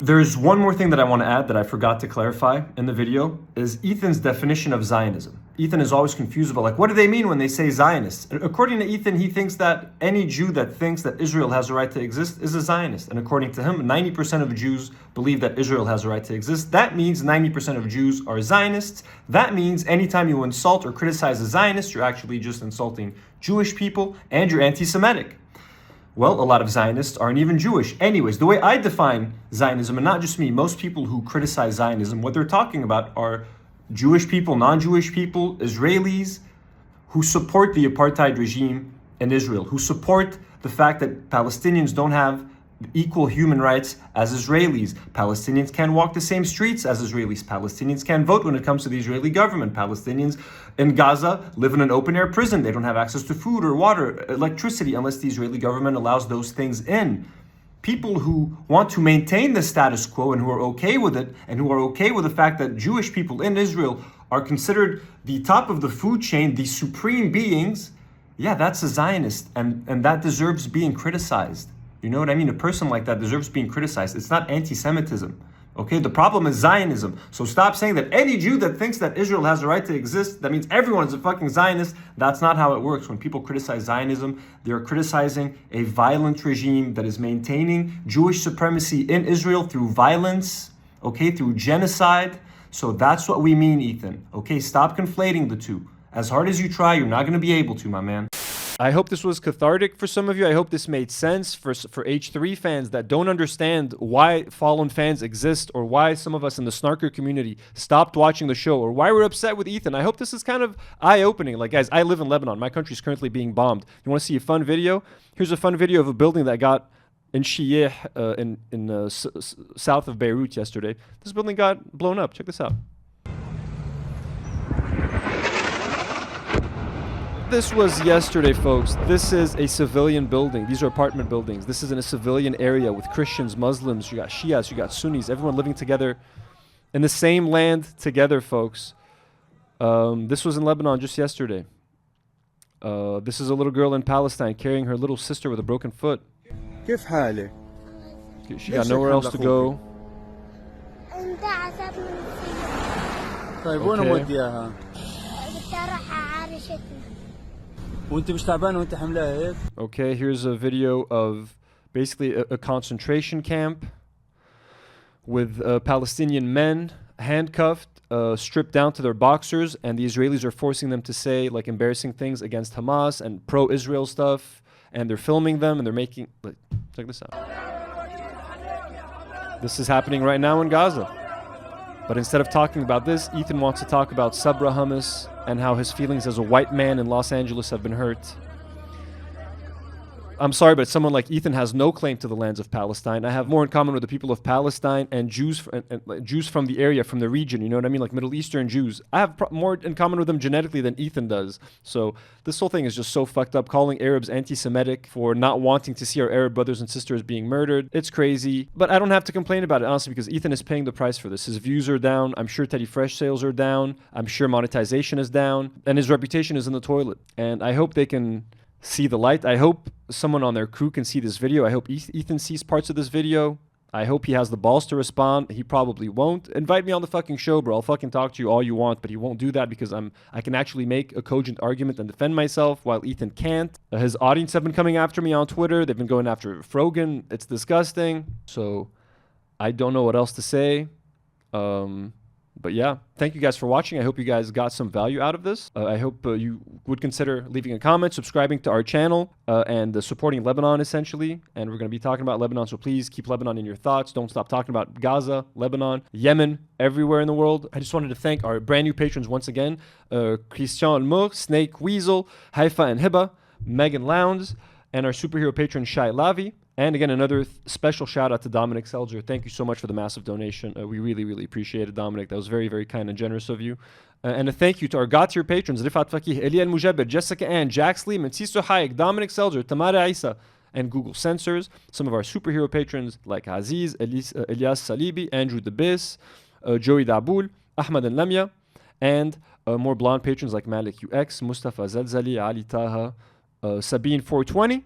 There's one more thing that I want to add that I forgot to clarify in the video, is Ethan's definition of Zionism. Ethan is always confused about, like, what do they mean when they say Zionists? According to Ethan, he thinks that any Jew that thinks that Israel has a right to exist is a Zionist. And according to him, 90% of Jews believe that Israel has a right to exist. That means 90% of Jews are Zionists. That means anytime you insult or criticize a Zionist, you're actually just insulting Jewish people and you're anti-Semitic. Well, a lot of Zionists aren't even Jewish. Anyways, the way I define Zionism, and not just me, most people who criticize Zionism, what they're talking about are Jewish people, non-Jewish people, Israelis who support the apartheid regime in Israel, who support the fact that Palestinians don't have equal human rights as Israelis. Palestinians can't walk the same streets as Israelis. Palestinians can't vote when it comes to the Israeli government. Palestinians in Gaza live in an open-air prison. They don't have access to food or water, electricity, unless the Israeli government allows those things in. People who want to maintain the status quo and who are okay with it, and who are okay with the fact that Jewish people in Israel are considered the top of the food chain, the supreme beings, yeah, that's a Zionist, and that deserves being criticized. You know what I mean? A person like that deserves being criticized. It's not anti-Semitism. Okay, the problem is Zionism. So stop saying that any Jew that thinks that Israel has a right to exist, that means everyone is a fucking Zionist. That's not how it works. When people criticize Zionism, they're criticizing a violent regime that is maintaining Jewish supremacy in Israel through violence, okay, through genocide. So that's what we mean, Ethan. Okay, stop conflating the two. As hard as you try, you're not going to be able to, my man. I hope this was cathartic for some of you. I hope this made sense for H3 fans that don't understand why fallen fans exist, or why some of us in the Snarker community stopped watching the show, or why we're upset with Ethan. I hope this is kind of eye-opening. Like, guys, I live in Lebanon. My country is currently being bombed. You want to see a fun video? Here's a fun video of a building that got in Shiyeh in south of Beirut yesterday. This building got blown up. Check this out. This was yesterday, folks. This is a civilian building. These are apartment buildings. This is in a civilian area with Christians, Muslims, you got Shias, you got Sunnis, everyone living together in the same land together, folks. This was in Lebanon just yesterday. This is a little girl in Palestine carrying her little sister with a broken foot. She got nowhere else to go. Okay. Okay, here's a video of basically a concentration camp with Palestinian men handcuffed, stripped down to their boxers, and the Israelis are forcing them to say like embarrassing things against Hamas and pro-Israel stuff, and they're filming them and they're making, like, check this out. This is happening right now in Gaza. But instead of talking about this, Ethan wants to talk about Sabra hummus and how his feelings as a white man in Los Angeles have been hurt. I'm sorry, but someone like Ethan has no claim to the lands of Palestine. I have more in common with the people of Palestine and Jews Jews from the area, from the region, you know what I mean? Like Middle Eastern Jews. I have more in common with them genetically than Ethan does. So this whole thing is just so fucked up. Calling Arabs anti-Semitic for not wanting to see our Arab brothers and sisters being murdered. It's crazy. But I don't have to complain about it, honestly, because Ethan is paying the price for this. His views are down. I'm sure Teddy Fresh sales are down. I'm sure monetization is down. And his reputation is in the toilet. And I hope they can see the light. I hope someone on their crew can see this video. I hope Ethan sees parts of this video. I hope he has the balls to respond. He probably won't. Invite me on the fucking show, bro. I'll fucking talk to you all you want, but he won't do that because I can actually make a cogent argument and defend myself while Ethan can't. His audience have been coming after me on Twitter. They've been going after Frogan. It's disgusting. So I don't know what else to say. But yeah, thank you guys for watching. I hope you guys got some value out of this. I hope you would consider leaving a comment, subscribing to our channel, and supporting Lebanon, essentially. And we're going to be talking about Lebanon, so please keep Lebanon in your thoughts. Don't stop talking about Gaza, Lebanon, Yemen, everywhere in the world. I just wanted to thank our brand new patrons once again. Christian Almour, Snake Weasel, Haifa and Hiba, Megan Lowndes, and our superhero patron Shai Lavi. And again, another special shout out to Dominic Selger. Thank you so much for the massive donation. We really, really appreciate it, Dominic. That was very, very kind and generous of you. And a thank you to our God tier patrons, Rifat Fakih, Elia El Mujabir, Jessica Ann, Jack Sleeman, Sisto Hayek, Dominic Selger, Tamara Isa, and Google Censors. Some of our superhero patrons like Aziz, Elias Salibi, Andrew Debis, Joey Daboul, Ahmad and Lamia, and more blonde patrons like Malik UX, Mustafa Zelzali, Ali Taha, Sabine 420,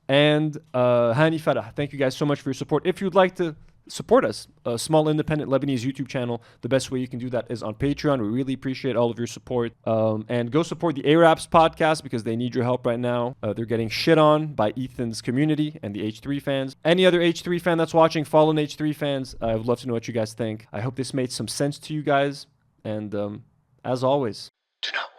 and Hani Farah. Thank you guys so much for your support. If you'd like to support us, a small independent Lebanese YouTube channel, the best way you can do that is on Patreon. We really appreciate all of your support. And go support the Arabs podcast because they need your help right now. They're getting shit on by Ethan's community and the H3 fans. Any other H3 fan that's watching, follow H3 fans. I would love to know what you guys think. I hope this made some sense to you guys. And as always, Do not